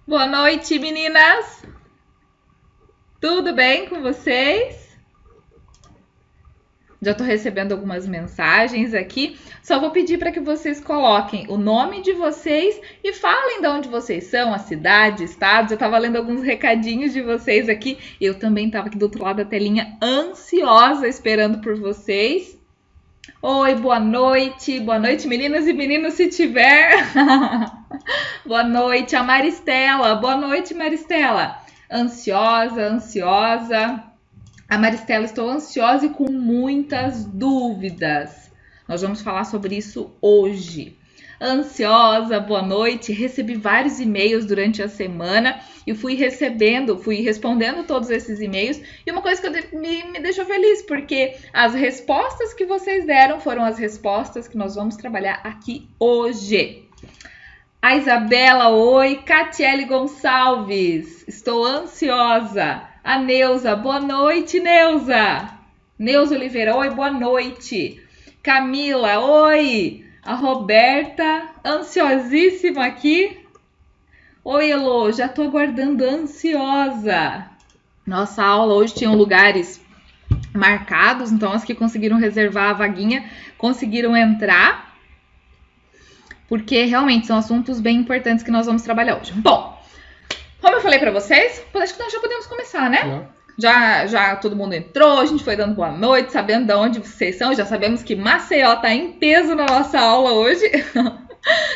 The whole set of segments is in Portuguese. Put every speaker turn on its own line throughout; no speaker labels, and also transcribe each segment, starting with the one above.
Boa noite, meninas! Tudo bem com vocês? Já estou recebendo algumas mensagens aqui. Só vou pedir para que vocês coloquem o nome de vocês e falem de onde vocês são, a cidade, estado. Já estava lendo alguns recadinhos de vocês aqui. Eu também estava aqui do outro lado da telinha, ansiosa, esperando por vocês. Oi, boa noite meninas e meninos, se tiver. Boa noite, a Maristela. Boa noite, Maristela. Ansiosa. A Maristela, estou ansiosa e com muitas dúvidas. Nós vamos falar sobre isso hoje. Ansiosa, boa noite. Recebi vários e-mails durante a semana e fui respondendo todos esses e-mails. E uma coisa que me deixou feliz, porque as respostas que vocês deram foram as respostas que nós vamos trabalhar aqui hoje. A Isabela, oi. Catiele Gonçalves, estou ansiosa. A Neuza, boa noite, Neuza. Neuza Oliveira, oi, boa noite. Camila, oi. A Roberta, ansiosíssima aqui. Oi, Elô, já tô aguardando ansiosa. Nossa aula hoje tinha lugares marcados, então as que conseguiram reservar a vaguinha conseguiram entrar, porque realmente são assuntos bem importantes que nós vamos trabalhar hoje. Bom, como eu falei para vocês, acho que nós já podemos começar, né? Já todo mundo entrou, a gente foi dando boa noite, sabendo de onde vocês são, já sabemos que Maceió tá em peso na nossa aula hoje.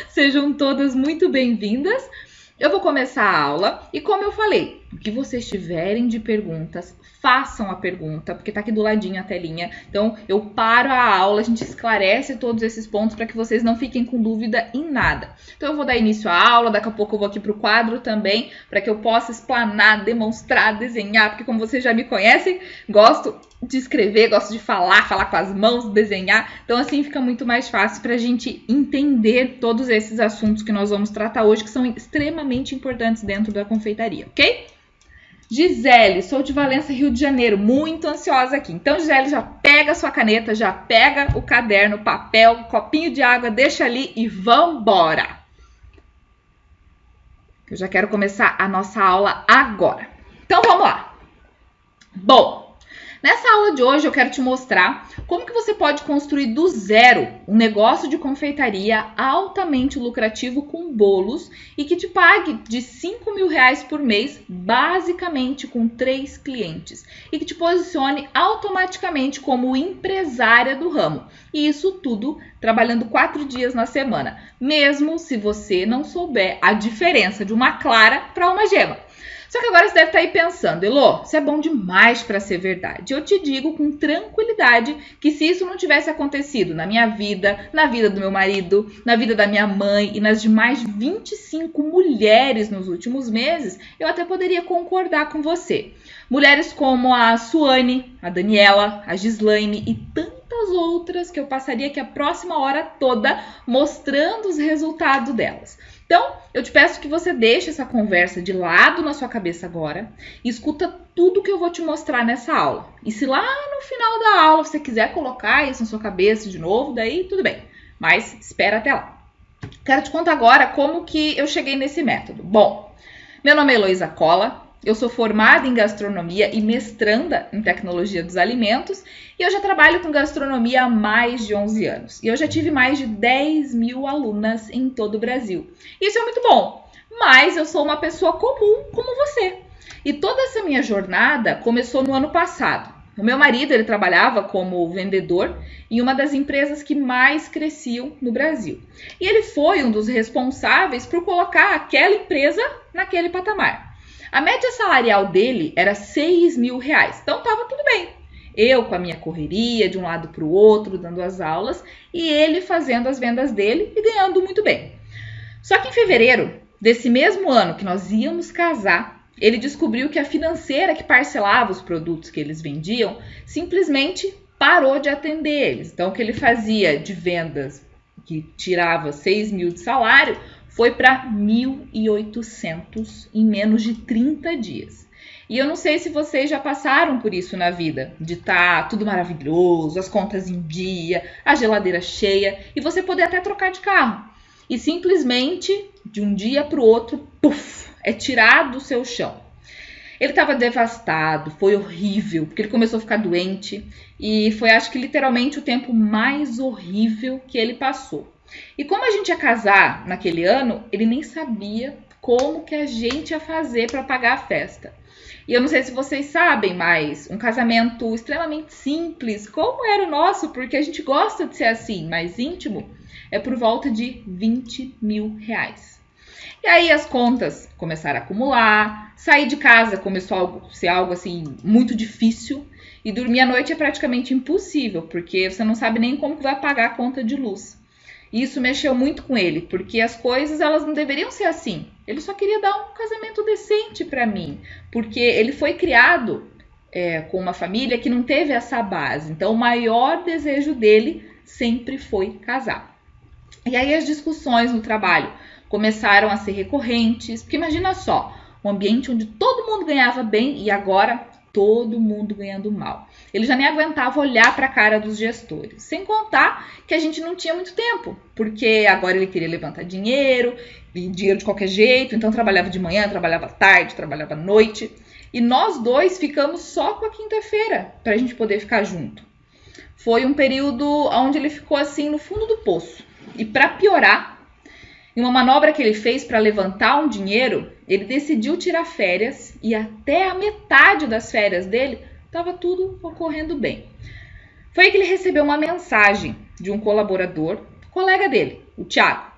Sejam todas muito bem-vindas. Eu vou começar a aula e, como eu falei, o que vocês tiverem de perguntas, façam a pergunta, porque tá aqui do ladinho a telinha. Então, eu paro a aula, a gente esclarece todos esses pontos para que vocês não fiquem com dúvida em nada. Então, eu vou dar início à aula, daqui a pouco eu vou aqui pro quadro também, para que eu possa explanar, demonstrar, desenhar, porque como vocês já me conhecem, gosto de escrever, gosto de falar com as mãos, desenhar. Então, assim fica muito mais fácil para a gente entender todos esses assuntos que nós vamos tratar hoje, que são extremamente importantes dentro da confeitaria, ok? Gisele, sou de Valença, Rio de Janeiro, muito ansiosa aqui. Então, Gisele, já pega a sua caneta, já pega o caderno, papel, copinho de água, deixa ali e vambora! Eu já quero começar a nossa aula agora. Então, vamos lá! Bom, nessa aula de hoje eu quero te mostrar como que você pode construir do zero um negócio de confeitaria altamente lucrativo com bolos e que te pague de R$5.000 por mês, basicamente com 3 clientes, e que te posicione automaticamente como empresária do ramo. E isso tudo trabalhando 4 dias na semana, mesmo se você não souber a diferença de uma clara para uma gema. Só que agora você deve estar aí pensando, Elô, isso é bom demais para ser verdade. Eu te digo com tranquilidade que se isso não tivesse acontecido na minha vida, na vida do meu marido, na vida da minha mãe e nas demais 25 mulheres nos últimos meses, eu até poderia concordar com você. Mulheres como a Suane, a Daniela, a Gislaine e tantas outras que eu passaria aqui a próxima hora toda mostrando os resultados delas. Então, eu te peço que você deixe essa conversa de lado na sua cabeça agora e escuta tudo que eu vou te mostrar nessa aula. E se lá no final da aula você quiser colocar isso na sua cabeça de novo, daí tudo bem. Mas espera até lá. Quero te contar agora como que eu cheguei nesse método. Bom, meu nome é Heloísa Cola. Eu sou formada em gastronomia e mestranda em tecnologia dos alimentos e eu já trabalho com gastronomia há mais de 11 anos. E eu já tive mais de 10.000 alunas em todo o Brasil. Isso é muito bom, mas eu sou uma pessoa comum como você. E toda essa minha jornada começou no ano passado. O meu marido, ele trabalhava como vendedor em uma das empresas que mais cresciam no Brasil. E ele foi um dos responsáveis por colocar aquela empresa naquele patamar. A média salarial dele era R$6.000, então estava tudo bem. Eu com a minha correria de um lado para o outro, dando as aulas, e ele fazendo as vendas dele e ganhando muito bem. Só que em fevereiro desse mesmo ano que nós íamos casar, ele descobriu que a financeira que parcelava os produtos que eles vendiam simplesmente parou de atender eles. Então o que ele fazia de vendas que tirava R$6.000 de salário foi para 1.800 em menos de 30 dias. E eu não sei se vocês já passaram por isso na vida, de estar tudo maravilhoso, as contas em dia, a geladeira cheia, e você poder até trocar de carro. E simplesmente, de um dia para o outro, puff, é tirar do seu chão. Ele estava devastado, foi horrível, porque ele começou a ficar doente e foi, acho que literalmente, o tempo mais horrível que ele passou. E como a gente ia casar naquele ano, ele nem sabia como que a gente ia fazer para pagar a festa. E eu não sei se vocês sabem, mas um casamento extremamente simples, como era o nosso, porque a gente gosta de ser assim, mais íntimo, é por volta de 20 mil reais. E aí as contas começaram a acumular, sair de casa começou a ser algo assim muito difícil e dormir à noite é praticamente impossível, porque você não sabe nem como que vai pagar a conta de luz. E isso mexeu muito com ele, porque as coisas elas não deveriam ser assim. Ele só queria dar um casamento decente para mim, porque ele foi criado com uma família que não teve essa base. Então o maior desejo dele sempre foi casar. E aí as discussões no trabalho começaram a ser recorrentes, porque imagina só, um ambiente onde todo mundo ganhava bem e agora todo mundo ganhando mal. Ele já nem aguentava olhar para a cara dos gestores. Sem contar que a gente não tinha muito tempo, porque agora ele queria levantar dinheiro, e dinheiro de qualquer jeito, então trabalhava de manhã, trabalhava à tarde, trabalhava à noite. E nós dois ficamos só com a quinta-feira para a gente poder ficar junto. Foi um período onde ele ficou assim no fundo do poço. E para piorar, em uma manobra que ele fez para levantar um dinheiro, ele decidiu tirar férias e até a metade das férias dele estava tudo ocorrendo bem. Foi aí que ele recebeu uma mensagem de um colaborador, colega dele, o Thiago,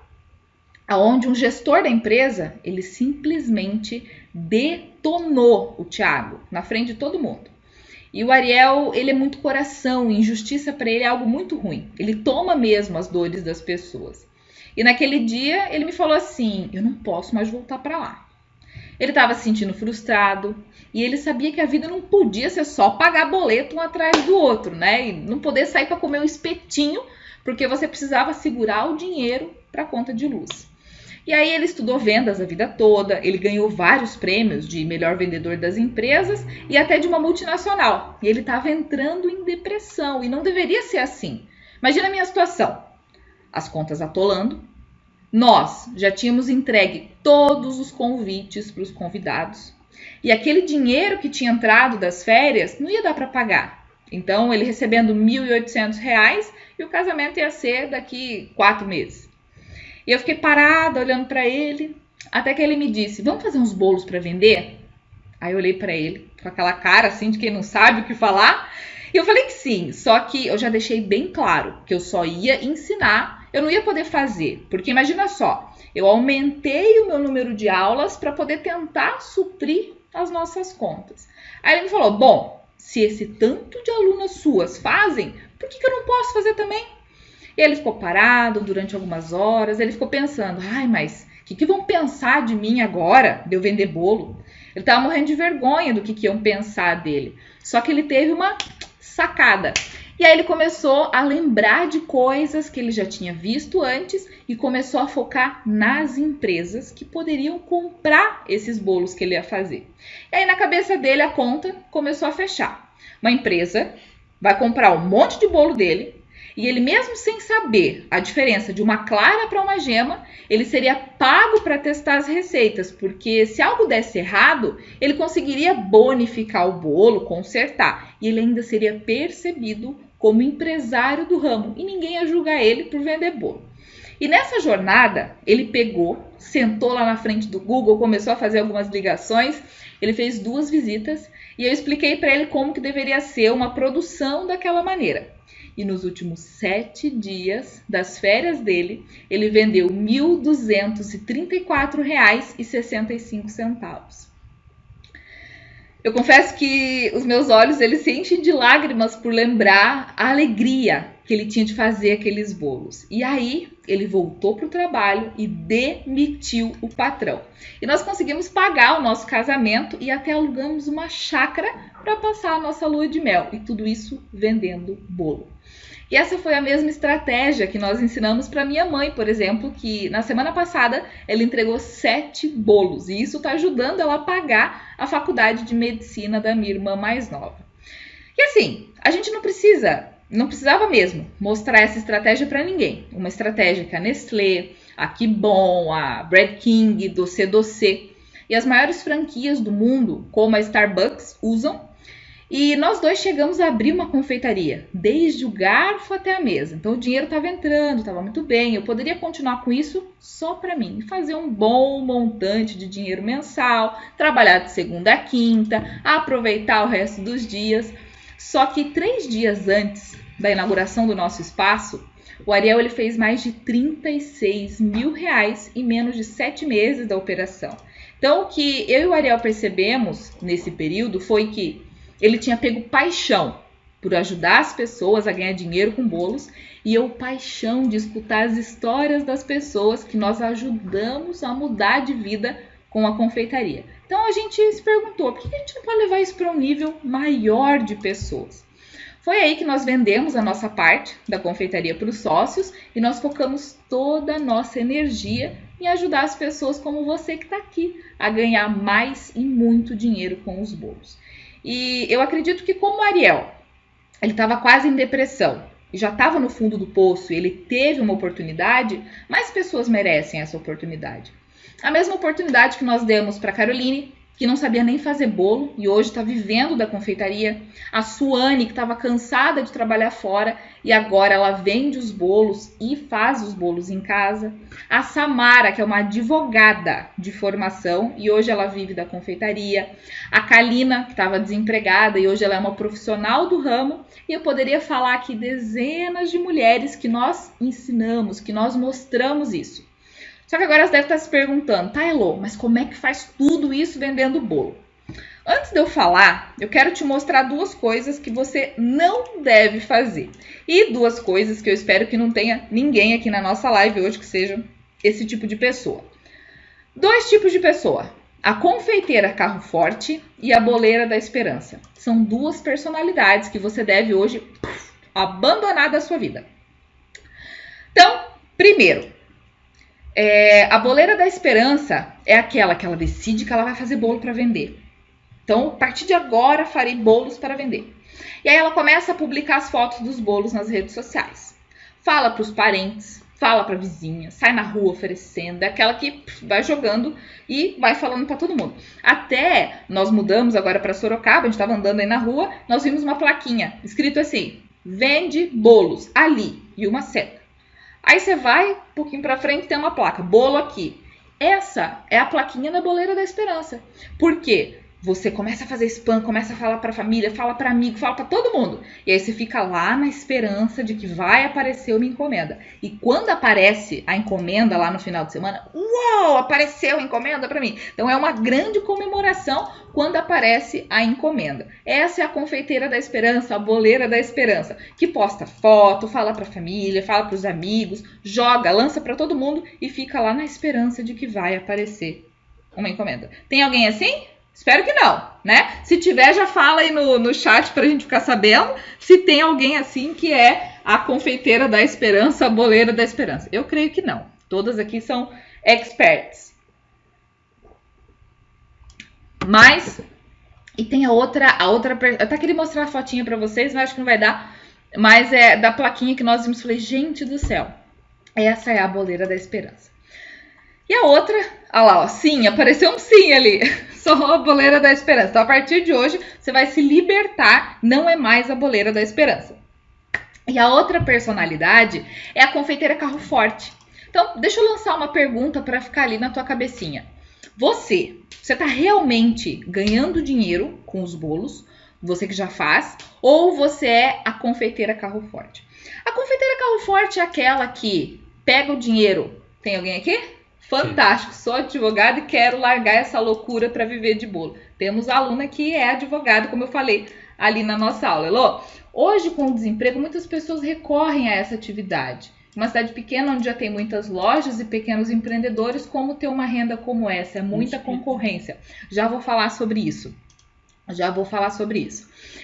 onde um gestor da empresa, ele simplesmente detonou o Thiago na frente de todo mundo. E o Ariel, ele é muito coração, injustiça para ele é algo muito ruim. Ele toma mesmo as dores das pessoas. E naquele dia ele me falou assim, eu não posso mais voltar para lá. Ele estava se sentindo frustrado e ele sabia que a vida não podia ser só pagar boleto um atrás do outro, né? E não poder sair para comer um espetinho porque você precisava segurar o dinheiro para a conta de luz. E aí ele estudou vendas a vida toda, ele ganhou vários prêmios de melhor vendedor das empresas e até de uma multinacional. E ele estava entrando em depressão e não deveria ser assim. Imagina a minha situação. As contas atolando, nós já tínhamos entregue todos os convites para os convidados e aquele dinheiro que tinha entrado das férias não ia dar para pagar. Então ele recebendo R$ 1.800 e o casamento ia ser daqui 4 meses. E eu fiquei parada olhando para ele, até que ele me disse, vamos fazer uns bolos para vender? Aí eu olhei para ele com aquela cara assim de quem não sabe o que falar. E eu falei que sim, só que eu já deixei bem claro que eu só ia ensinar, eu não ia poder fazer. Porque imagina só, eu aumentei o meu número de aulas para poder tentar suprir as nossas contas. Aí ele me falou, bom, se esse tanto de alunas suas fazem, por que eu não posso fazer também? E ele ficou parado durante algumas horas, ele ficou pensando, ai, mas o que vão pensar de mim agora, de eu vender bolo? Ele estava morrendo de vergonha do que iam pensar dele. Só que ele teve uma sacada. E aí ele começou a lembrar de coisas que ele já tinha visto antes e começou a focar nas empresas que poderiam comprar esses bolos que ele ia fazer. E aí na cabeça dele a conta começou a fechar. Uma empresa vai comprar um monte de bolo dele, e ele mesmo sem saber a diferença de uma clara para uma gema, ele seria pago para testar as receitas, porque se algo desse errado, ele conseguiria bonificar o bolo, consertar, e ele ainda seria percebido como empresário do ramo, e ninguém ia julgar ele por vender bolo. E nessa jornada, ele pegou, sentou lá na frente do Google, começou a fazer algumas ligações, ele fez 2 visitas, e eu expliquei para ele como que deveria ser uma produção daquela maneira. E nos últimos 7 dias das férias dele, ele vendeu R$ 1.234,65. Eu confesso que os meus olhos eles se enchem de lágrimas por lembrar a alegria que ele tinha de fazer aqueles bolos. E aí ele voltou para o trabalho e demitiu o patrão. E nós conseguimos pagar o nosso casamento e até alugamos uma chácara para passar a nossa lua de mel. E tudo isso vendendo bolo. E essa foi a mesma estratégia que nós ensinamos para minha mãe, por exemplo, que na semana passada ela entregou 7 bolos. E isso está ajudando ela a pagar a faculdade de medicina da minha irmã mais nova. E assim, a gente não precisava mesmo mostrar essa estratégia para ninguém. Uma estratégia que a Nestlé, a Que Bom, a Bread King, Doce Doce e as maiores franquias do mundo, como a Starbucks, usam. E nós dois chegamos a abrir uma confeitaria, desde o garfo até a mesa. Então o dinheiro estava entrando, estava muito bem. Eu poderia continuar com isso só para mim, fazer um bom montante de dinheiro mensal, trabalhar de segunda a quinta, aproveitar o resto dos dias. Só que 3 dias antes da inauguração do nosso espaço, o Ariel ele fez mais de R$36 mil em menos de 7 meses da operação. Então o que eu e o Ariel percebemos nesse período foi que ele tinha pego paixão por ajudar as pessoas a ganhar dinheiro com bolos e eu paixão de escutar as histórias das pessoas que nós ajudamos a mudar de vida com a confeitaria. Então a gente se perguntou, por que a gente não pode levar isso para um nível maior de pessoas? Foi aí que nós vendemos a nossa parte da confeitaria para os sócios e nós focamos toda a nossa energia em ajudar as pessoas como você que está aqui a ganhar mais e muito dinheiro com os bolos. E eu acredito que como o Ariel, ele estava quase em depressão e já estava no fundo do poço e ele teve uma oportunidade, mais pessoas merecem essa oportunidade. A mesma oportunidade que nós demos para a Caroline, que não sabia nem fazer bolo e hoje está vivendo da confeitaria. A Suane, que estava cansada de trabalhar fora e agora ela vende os bolos e faz os bolos em casa. A Samara, que é uma advogada de formação e hoje ela vive da confeitaria. A Kalina, que estava desempregada e hoje ela é uma profissional do ramo. E eu poderia falar aqui dezenas de mulheres que nós ensinamos, que nós mostramos isso. Só que agora você deve estar se perguntando, tá, Elô, mas como é que faz tudo isso vendendo bolo? Antes de eu falar, eu quero te mostrar 2 coisas que você não deve fazer. E 2 coisas que eu espero que não tenha ninguém aqui na nossa live hoje que seja esse tipo de pessoa. 2 tipos de pessoa. A confeiteira carro forte e a boleira da esperança. São 2 personalidades que você deve hoje abandonar da sua vida. Então, primeiro, a boleira da esperança é aquela que ela decide que ela vai fazer bolo para vender. Então, a partir de agora, farei bolos para vender. E aí ela começa a publicar as fotos dos bolos nas redes sociais. Fala para os parentes, fala para a vizinha, sai na rua oferecendo. É aquela que vai jogando e vai falando para todo mundo. Até nós mudamos agora para Sorocaba, a gente estava andando aí na rua, nós vimos uma plaquinha escrito assim, vende bolos ali e uma seta. Aí você vai, um pouquinho pra frente, tem uma placa, bolo aqui. Essa é a plaquinha da boleira da esperança. Por quê? Você começa a fazer spam, começa a falar pra família, fala pra amigo, fala pra todo mundo. E aí você fica lá na esperança de que vai aparecer uma encomenda. E quando aparece a encomenda lá no final de semana, uau, apareceu a encomenda pra mim. Então é uma grande comemoração quando aparece a encomenda. Essa é a confeiteira da esperança, a boleira da esperança, que posta foto, fala pra família, fala pros amigos, joga, lança pra todo mundo e fica lá na esperança de que vai aparecer uma encomenda. Tem alguém assim? Espero que não, né? Se tiver, já fala aí no chat pra gente ficar sabendo se tem alguém assim que é a confeiteira da esperança, a boleira da esperança. Eu creio que não. Todas aqui são experts. Mas, e tem a outra, eu até queria mostrar a fotinha pra vocês, mas acho que não vai dar. Mas é da plaquinha que nós vimos, falei, gente do céu, essa é a boleira da esperança. E a outra, olha lá, ó, sim, apareceu um sim ali. Só a boleira da esperança. Então, a partir de hoje, você vai se libertar, não é mais a boleira da esperança. E a outra personalidade é a confeiteira carro forte. Então, deixa eu lançar uma pergunta para ficar ali na tua cabecinha. Você está realmente ganhando dinheiro com os bolos? Você que já faz? Ou você é a confeiteira carro forte? A confeiteira carro forte é aquela que pega o dinheiro. Tem alguém aqui? Fantástico, sou advogada e quero largar essa loucura para viver de bolo. Temos aluna que é advogada, como eu falei ali na nossa aula. Elô, hoje com o desemprego, muitas pessoas recorrem a essa atividade. Uma cidade pequena onde já tem muitas lojas e pequenos empreendedores, como ter uma renda como essa? É muita concorrência. Já vou falar sobre isso.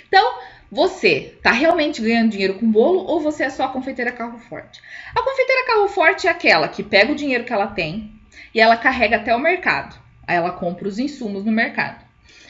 Então, você está realmente ganhando dinheiro com bolo ou você é só a confeiteira carro forte? A confeiteira carro forte é aquela que pega o dinheiro que ela tem e ela carrega até o mercado. Aí ela compra os insumos no mercado.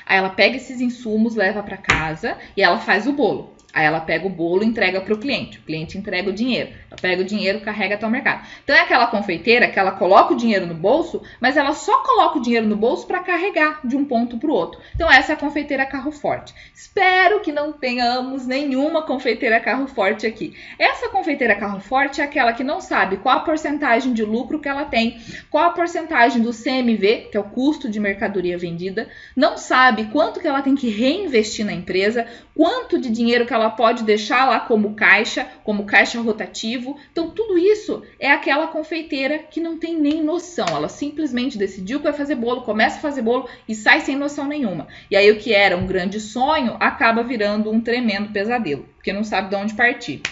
Aí ela pega esses insumos, leva para casa e ela faz o bolo. Aí ela pega o bolo e entrega para o cliente entrega o dinheiro. Ela pega o dinheiro, carrega até o mercado. Então é aquela confeiteira que ela coloca o dinheiro no bolso, mas ela só coloca o dinheiro no bolso para carregar de um ponto para o outro. Então essa é a confeiteira carro forte. Espero que não tenhamos nenhuma confeiteira carro forte aqui. Essa confeiteira carro forte é aquela que não sabe qual a porcentagem de lucro que ela tem, qual a porcentagem do CMV, que é o custo de mercadoria vendida, não sabe quanto que ela tem que reinvestir na empresa, quanto de dinheiro que ela pode deixar lá como caixa rotativo. Então, tudo isso é aquela confeiteira que não tem nem noção. Ela simplesmente decidiu que vai fazer bolo, começa a fazer bolo e sai sem noção nenhuma. E aí, o que era um grande sonho acaba virando um tremendo pesadelo, porque não sabe de onde partir.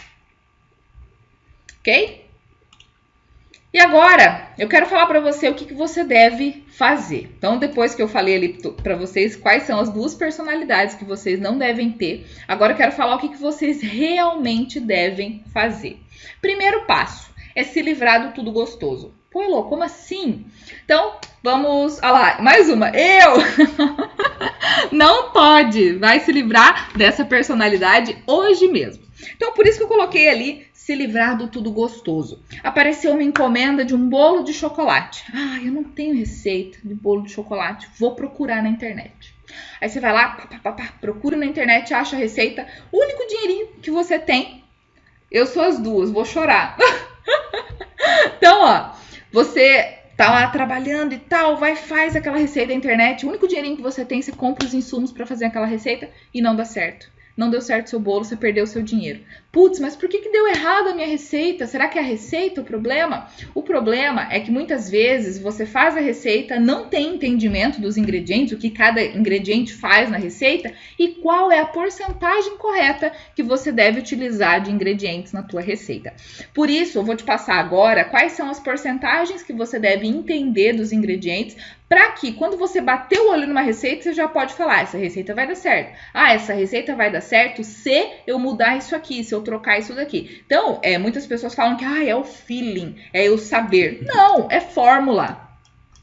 Ok? E agora, eu quero falar para você o que você deve fazer. Então, depois que eu falei ali para vocês quais são as 2 personalidades que vocês não devem ter, agora eu quero falar o que vocês realmente devem fazer. Primeiro passo é se livrar do tudo gostoso. Pô, Elô, como assim? Então, vamos... Olha lá, mais uma. Eu! Não pode! Vai se livrar dessa personalidade hoje mesmo. Então, por isso que eu coloquei ali se livrar do tudo gostoso. Apareceu uma encomenda de um bolo de chocolate. Ah, eu não tenho receita de bolo de chocolate. Vou procurar na internet. Aí você vai lá, procura na internet, acha a receita. O único dinheirinho que você tem, eu sou as 2, vou chorar. Então, ó, você tá lá trabalhando e tal, vai faz aquela receita da internet. O único dinheirinho que você tem, você compra os insumos para fazer aquela receita e não dá certo. Não deu certo seu bolo, você perdeu seu dinheiro. Putz, mas por que deu errado a minha receita? Será que é a receita o problema? O problema é que muitas vezes você faz a receita, não tem entendimento dos ingredientes, o que cada ingrediente faz na receita e qual é a porcentagem correta que você deve utilizar de ingredientes na tua receita. Por isso, eu vou te passar agora quais são as porcentagens que você deve entender dos ingredientes para que, quando você bater o olho numa receita, você já pode falar, essa receita vai dar certo. Ah, essa receita vai dar certo se eu mudar isso aqui, se eu trocar isso daqui. Então, muitas pessoas falam que é o feeling, é o saber. Não, é fórmula.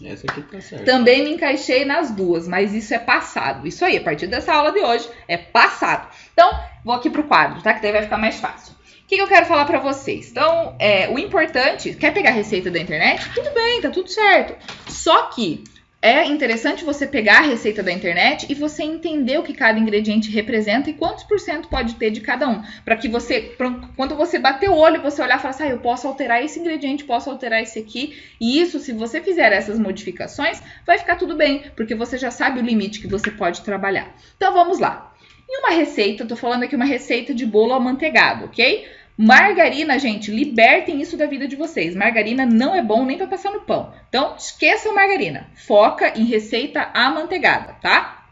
Essa aqui tá certo.
Também me encaixei nas 2, mas isso é passado. Isso aí, a partir dessa aula de hoje, é passado. Então, vou aqui pro quadro, tá? Que daí vai ficar mais fácil. O que eu quero falar pra vocês? Então, o importante... Quer pegar a receita da internet? Tudo bem, tá tudo certo. Só que é interessante você pegar a receita da internet e você entender o que cada ingrediente representa e quantos % pode ter de cada um. Para que você, quando você bater o olho, você olhar e falar assim, eu posso alterar esse ingrediente, posso alterar esse aqui. E isso, se você fizer essas modificações, vai ficar tudo bem, porque você já sabe o limite que você pode trabalhar. Então, vamos lá. Em uma receita, eu tô falando aqui uma receita de bolo amanteigado, ok? Margarina, gente, libertem isso da vida de vocês. Margarina não é bom nem para passar no pão. Então, esqueça a margarina. Foca em receita amanteigada, tá?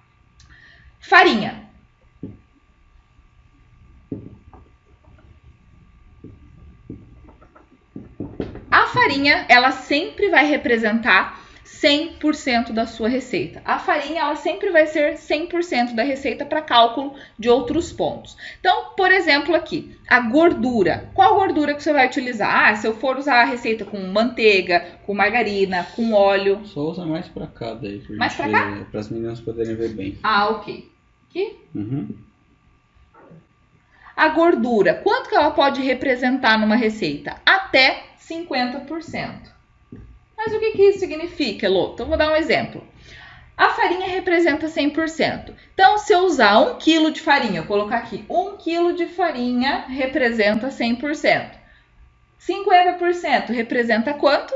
Farinha. A farinha, ela sempre vai representar 100% da sua receita. A farinha, ela sempre vai ser 100% da receita para cálculo de outros pontos. Então, por exemplo, aqui, a gordura. Qual gordura que você vai utilizar? Ah, se eu for usar a receita com manteiga, com margarina, com óleo...
Só usa mais para cá daí.
Mais para cá?
Para as meninas poderem ver bem.
Ah, ok. Aqui?
Uhum.
A gordura, quanto que ela pode representar numa receita? Até 50%. Mas o que isso significa, Elô? Então, vou dar um exemplo. A farinha representa 100%. Então, se eu usar 1 kg de farinha, eu colocar aqui, 1 kg de farinha representa 100%. 50% representa quanto?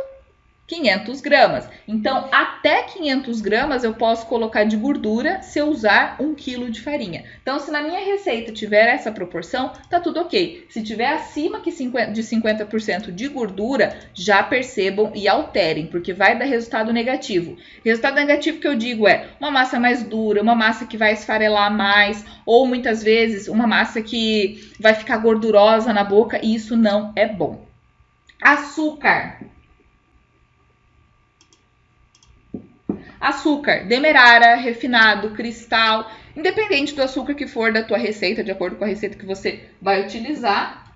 500 gramas. Então, até 500 gramas eu posso colocar de gordura se eu usar 1 kg de farinha. Então, se na minha receita tiver essa proporção, tá tudo ok. Se tiver acima de 50% de gordura, já percebam e alterem, porque vai dar resultado negativo. Resultado negativo que eu digo é uma massa mais dura, uma massa que vai esfarelar mais, ou muitas vezes uma massa que vai ficar gordurosa na boca, e isso não é bom. Açúcar. Açúcar, demerara, refinado, cristal, independente do açúcar que for da tua receita, de acordo com a receita que você vai utilizar.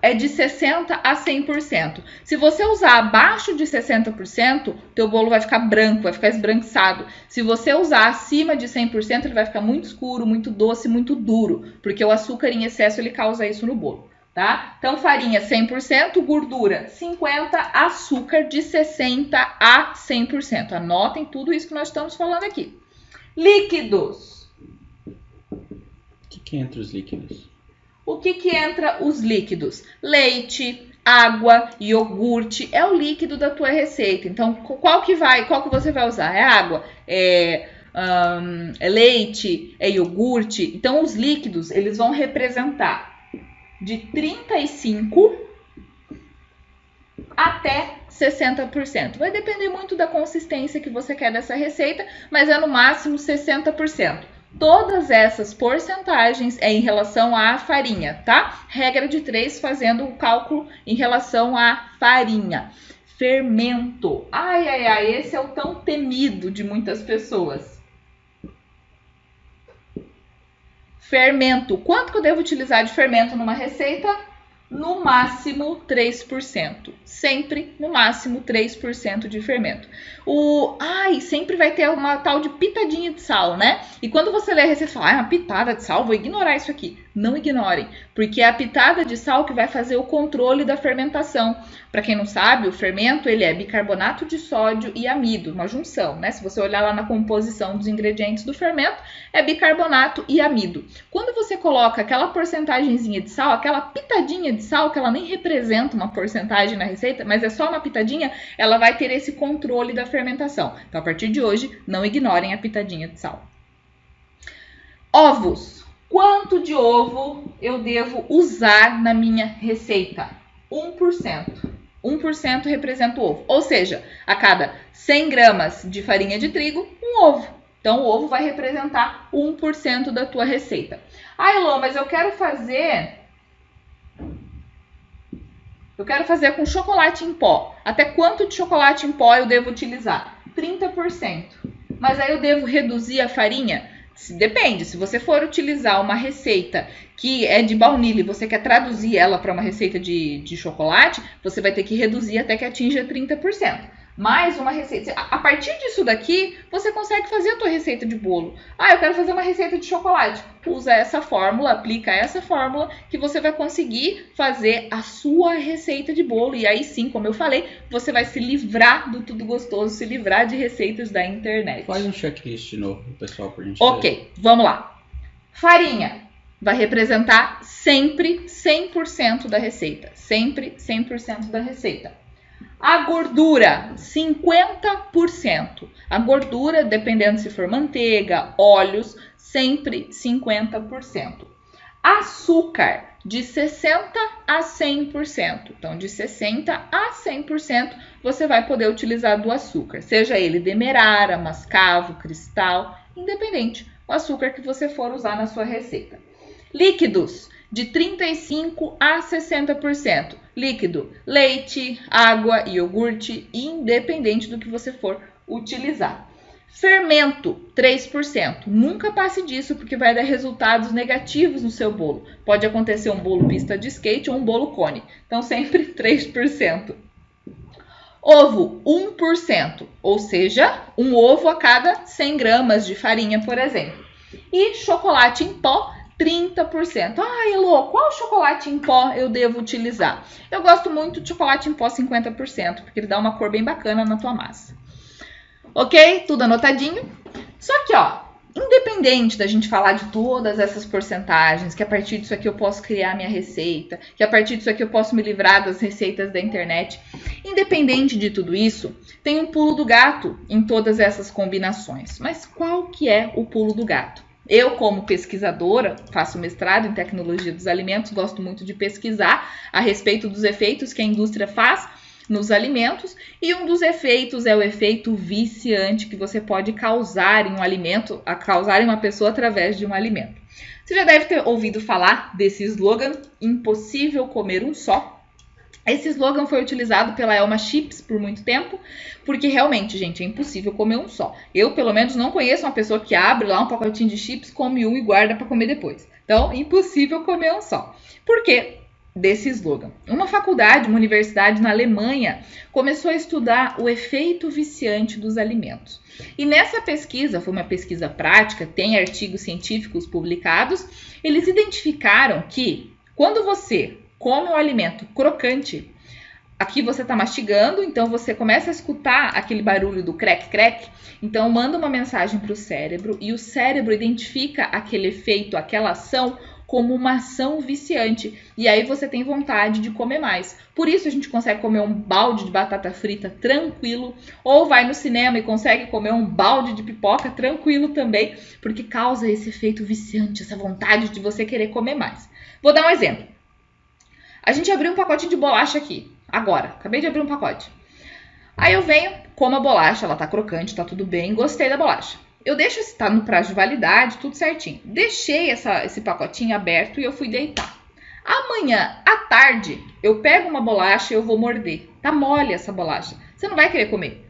é de 60% a 100%. Se você usar abaixo de 60%, teu bolo vai ficar branco, vai ficar esbranquiçado. Se você usar acima de 100%, ele vai ficar muito escuro, muito doce, muito duro, porque o açúcar em excesso ele causa isso no bolo, tá? Então, farinha 100%, gordura 50%, açúcar de 60% a 100%. Anotem tudo isso que nós estamos falando aqui. Líquidos.
O que entra os líquidos?
O que entra os líquidos? Leite, água, iogurte, é o líquido da tua receita. Então, qual que você vai usar? É água? É leite? É iogurte? Então, os líquidos, eles vão representar de 35% até 60%. Vai depender muito da consistência que você quer dessa receita, mas é no máximo 60%. Todas essas porcentagens é em relação à farinha, tá? Regra de 3, fazendo o cálculo em relação à farinha. Fermento. Ai, esse é o tão temido de muitas pessoas. Fermento. Quanto que eu devo utilizar de fermento numa receita? No máximo 3%. Sempre no máximo 3% de fermento. Sempre vai ter uma tal de pitadinha de sal, né? E quando você lê a receita, você fala, uma pitada de sal, vou ignorar isso aqui. Não ignorem, porque é a pitada de sal que vai fazer o controle da fermentação. Para quem não sabe, o fermento ele é bicarbonato de sódio e amido, uma junção, né? Se você olhar lá na composição dos ingredientes do fermento, é bicarbonato e amido. Quando você coloca aquela porcentagemzinha de sal, aquela pitadinha de sal, que ela nem representa uma porcentagem na receita, mas é só uma pitadinha, ela vai ter esse controle da fermentação. Então, a partir de hoje, não ignorem a pitadinha de sal. Ovos. Quanto de ovo eu devo usar na minha receita? 1%. 1% representa o ovo. Ou seja, a cada 100 gramas de farinha de trigo, um ovo. Então, o ovo vai representar 1% da tua receita. Elô, mas eu quero fazer com chocolate em pó. Até quanto de chocolate em pó eu devo utilizar? 30%. Mas aí eu devo reduzir a farinha? Depende, se você for utilizar uma receita que é de baunilha e você quer traduzir ela para uma receita de chocolate, você vai ter que reduzir até que atinja 30%. Mais uma receita. A partir disso daqui, você consegue fazer a tua receita de bolo. Eu quero fazer uma receita de chocolate. Usa essa fórmula, aplica essa fórmula que você vai conseguir fazer a sua receita de bolo. E aí sim, como eu falei, você vai se livrar do tudo gostoso, se livrar de receitas da internet.
Faz um checklist de novo, pessoal, pra gente
Ok, vamos lá. Farinha vai representar sempre 100% da receita. Sempre 100% da receita. A gordura, 50%. A gordura, dependendo se for manteiga, óleos, sempre 50%. Açúcar, de 60% a 100%. Então, de 60% a 100% você vai poder utilizar do açúcar. Seja ele demerara, mascavo, cristal, independente. O açúcar que você for usar na sua receita. Líquidos, de 35% a 60%. Líquido, leite, água, iogurte, independente do que você for utilizar. Fermento, 3%. Nunca passe disso, porque vai dar resultados negativos no seu bolo. Pode acontecer um bolo pista de skate ou um bolo cone. Então, sempre 3%. Ovo, 1%. Ou seja, um ovo a cada 100 gramas de farinha, por exemplo. E chocolate em pó, 30%. Elô, qual chocolate em pó eu devo utilizar? Eu gosto muito de chocolate em pó 50%, porque ele dá uma cor bem bacana na tua massa. Ok? Tudo anotadinho? Só que, independente da gente falar de todas essas porcentagens, que a partir disso aqui eu posso criar minha receita, que a partir disso aqui eu posso me livrar das receitas da internet, independente de tudo isso, tem um pulo do gato em todas essas combinações. Mas qual que é o pulo do gato? Eu, como pesquisadora, faço mestrado em tecnologia dos alimentos, gosto muito de pesquisar a respeito dos efeitos que a indústria faz nos alimentos, e um dos efeitos é o efeito viciante que você pode causar em um alimento, causar em uma pessoa através de um alimento. Você já deve ter ouvido falar desse slogan, impossível comer um só. Esse slogan foi utilizado pela Elma Chips por muito tempo, porque realmente, gente, é impossível comer um só. Eu, pelo menos, não conheço uma pessoa que abre lá um pacotinho de chips, come um e guarda para comer depois. Então, impossível comer um só. Por quê? desse slogan. Uma faculdade, uma universidade na Alemanha começou a estudar o efeito viciante dos alimentos. E nessa pesquisa, foi uma pesquisa prática, tem artigos científicos publicados, eles identificaram que quando você come um alimento crocante, aqui você está mastigando, então você começa a escutar aquele barulho do crack-crack, então manda uma mensagem para o cérebro e o cérebro identifica aquele efeito, aquela ação como uma ação viciante. E aí você tem vontade de comer mais. Por isso a gente consegue comer um balde de batata frita tranquilo, ou vai no cinema e consegue comer um balde de pipoca tranquilo também, porque causa esse efeito viciante, essa vontade de você querer comer mais. Vou dar um exemplo. A gente abriu um pacotinho de bolacha aqui, agora. Acabei de abrir um pacote. Aí eu venho, como a bolacha, ela tá crocante, tá tudo bem, gostei da bolacha. Eu deixo estar no prazo de validade, tudo certinho. Deixei esse pacotinho aberto e eu fui deitar. Amanhã, à tarde, eu pego uma bolacha e eu vou morder. Tá mole essa bolacha. Você não vai querer comer.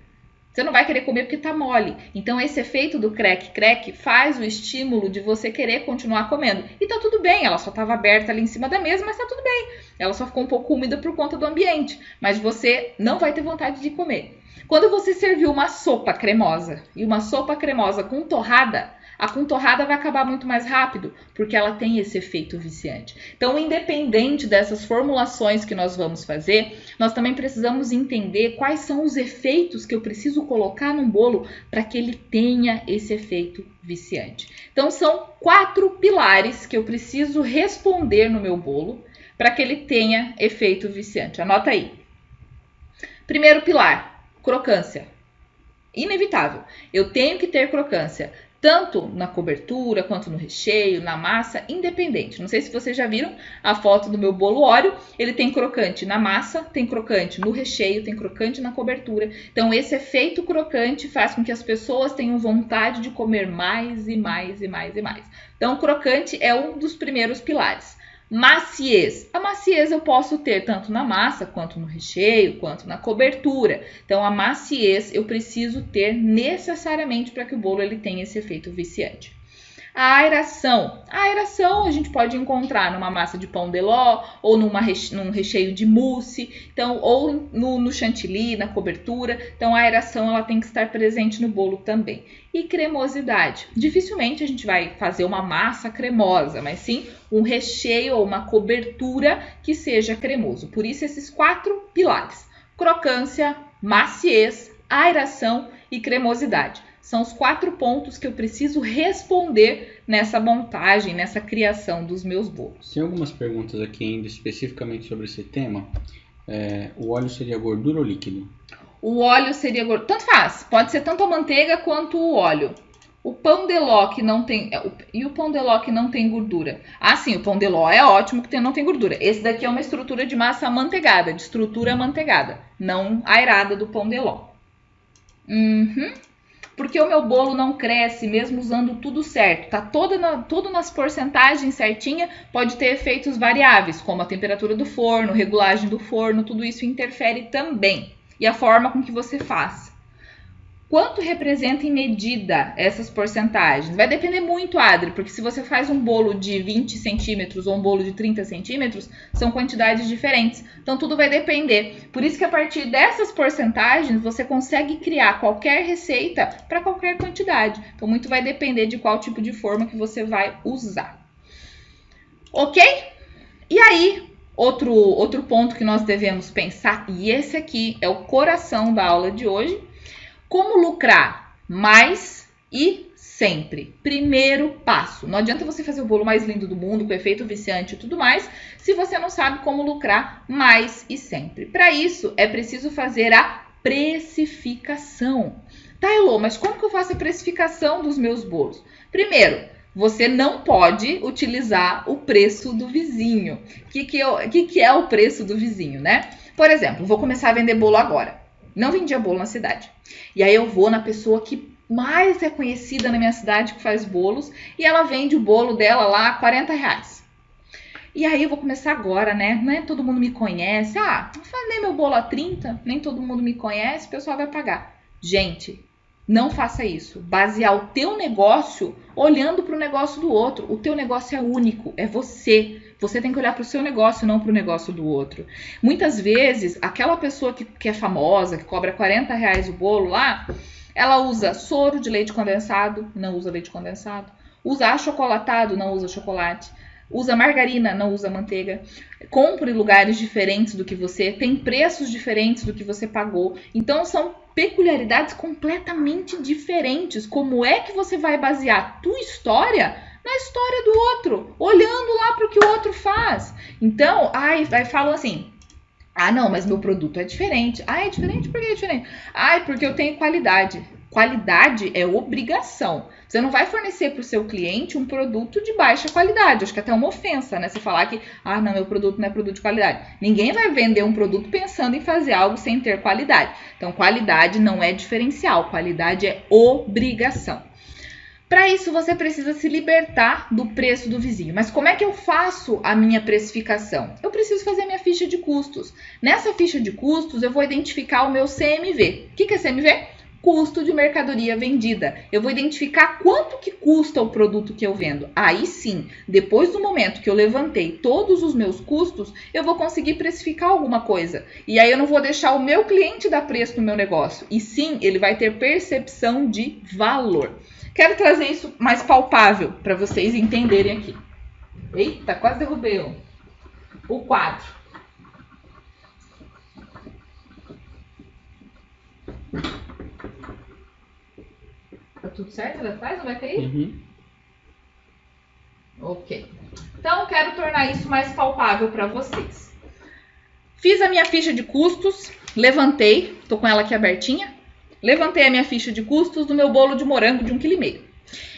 Você não vai querer comer porque tá mole. Então, esse efeito do crack-crack faz o estímulo de você querer continuar comendo. E tá tudo bem, ela só estava aberta ali em cima da mesa, mas tá tudo bem. Ela só ficou um pouco úmida por conta do ambiente. Mas você não vai ter vontade de comer. Quando você serviu uma sopa cremosa e uma sopa cremosa com torrada, a com torrada vai acabar muito mais rápido, porque ela tem esse efeito viciante. Então, independente dessas formulações que nós vamos fazer, nós também precisamos entender quais são os efeitos que eu preciso colocar num bolo para que ele tenha esse efeito viciante. Então, são 4 pilares que eu preciso responder no meu bolo para que ele tenha efeito viciante. Anota aí. Primeiro pilar. Crocância. Inevitável. Eu tenho que ter crocância, tanto na cobertura, quanto no recheio, na massa, independente. Não sei se vocês já viram a foto do meu bolo Oreo. Ele tem crocante na massa, tem crocante no recheio, tem crocante na cobertura. Então, esse efeito crocante faz com que as pessoas tenham vontade de comer mais e mais e mais e mais. Então, crocante é um dos primeiros pilares. Maciez. A maciez eu posso ter tanto na massa, quanto no recheio, quanto na cobertura. Então, a maciez eu preciso ter necessariamente para que o bolo ele tenha esse efeito viciante. A aeração. A aeração a gente pode encontrar numa massa de pão de ló ou num recheio de mousse, então, ou no chantilly, na cobertura. Então, a aeração ela tem que estar presente no bolo também. E cremosidade. Dificilmente a gente vai fazer uma massa cremosa, mas sim um recheio ou uma cobertura que seja cremoso. Por isso, esses 4 pilares. Crocância, maciez, aeração e cremosidade. São os 4 pontos que eu preciso responder nessa montagem, nessa criação dos meus bolos.
Tem algumas perguntas aqui ainda especificamente sobre esse tema. O óleo seria gordura ou líquido?
O óleo seria gordura. Tanto faz. Pode ser tanto a manteiga quanto o óleo. O pão de ló que não tem... E o pão de ló que não tem gordura? Ah, sim, o pão de ló é ótimo que não tem gordura. Esse daqui é uma estrutura de massa amanteigada, de estrutura amanteigada, não aerada do pão de ló. Porque o meu bolo não cresce mesmo usando tudo certo. Tá tudo nas porcentagens certinha, pode ter efeitos variáveis, como a temperatura do forno, regulagem do forno, tudo isso interfere também. E a forma com que você faz. Quanto representa em medida essas porcentagens? Vai depender muito, Adri, porque se você faz um bolo de 20 centímetros ou um bolo de 30 centímetros, são quantidades diferentes. Então, tudo vai depender. Por isso que a partir dessas porcentagens, você consegue criar qualquer receita para qualquer quantidade. Então, muito vai depender de qual tipo de forma que você vai usar. Ok? E aí, outro ponto que nós devemos pensar, e esse aqui é o coração da aula de hoje, como lucrar mais e sempre. Primeiro passo. Não adianta você fazer o bolo mais lindo do mundo, com efeito viciante e tudo mais, se você não sabe como lucrar mais e sempre. Para isso, é preciso fazer a precificação. Tá, Elô, mas como que eu faço a precificação dos meus bolos? Primeiro, você não pode utilizar o preço do vizinho. O que é o preço do vizinho, né? Por exemplo, vou começar a vender bolo agora. Não vendia bolo na cidade. E aí eu vou na pessoa que mais é conhecida na minha cidade que faz bolos e ela vende o bolo dela lá a R$40. E aí eu vou começar agora, né? Não é todo mundo me conhece. Vou fazer meu bolo a 30, nem todo mundo me conhece, o pessoal vai pagar. Gente, Não faça isso. Basear o teu negócio olhando para o negócio do outro. O teu negócio é único, é você. Você tem que olhar para o seu negócio, não para o negócio do outro. Muitas vezes, aquela pessoa que é famosa, que cobra R$40 o bolo lá, ela usa soro de leite condensado, não usa leite condensado. Usa achocolatado, não usa chocolate. Usa margarina, não usa manteiga. Compra em lugares diferentes do que você. Tem preços diferentes do que você pagou. Então, são peculiaridades completamente diferentes. Como é que você vai basear a tua história na história do outro? Olhando lá para o que o outro faz. Então, aí falam assim... Ah, não, mas meu produto é diferente. Ah, é diferente? Por que é diferente? Ah, porque eu tenho qualidade. Qualidade é obrigação. Você não vai fornecer para o seu cliente um produto de baixa qualidade. Acho que até é uma ofensa, né? Você falar que, ah, não, meu produto não é produto de qualidade. Ninguém vai vender um produto pensando em fazer algo sem ter qualidade. Então, qualidade não é diferencial. Qualidade é obrigação. Para isso, você precisa se libertar do preço do vizinho. Mas como é que eu faço a minha precificação? Eu preciso fazer a minha ficha de custos. Nessa ficha de custos, eu vou identificar o meu CMV. O que é CMV? Custo de mercadoria vendida. Eu vou identificar quanto que custa o produto que eu vendo. Aí sim, depois do momento que eu levantei todos os meus custos, eu vou conseguir precificar alguma coisa. E aí eu não vou deixar o meu cliente dar preço no meu negócio. E sim, ele vai ter percepção de valor. Quero trazer isso mais palpável para vocês entenderem aqui. Eita, quase derrubei o quadro. Tá tudo certo ali atrás? Não vai cair?
Uhum.
Ok. Então, quero tornar isso mais palpável para vocês. Fiz a minha ficha de custos, levantei, tô com ela aqui abertinha. Levantei a minha ficha de custos do meu bolo de morango de 1,5 kg.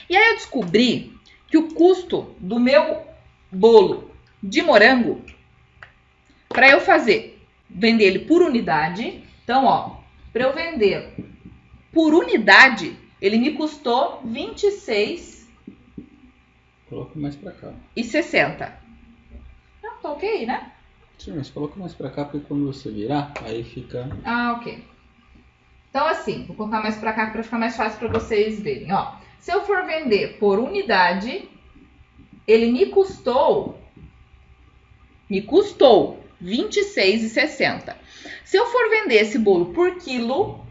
E aí eu descobri que o custo do meu bolo de morango, para eu vender ele por unidade, então, ó, para eu vender por unidade, ele me custou R$26,60.
Coloca mais pra cá.
Não, tá ok, né?
Sim, mas coloca mais pra cá, porque quando você virar, aí fica...
Ah, ok. Então, assim, vou colocar mais pra cá para ficar mais fácil para vocês verem, ó. Se eu for vender por unidade, ele me custou R$26,60. Se eu for vender esse bolo por quilo,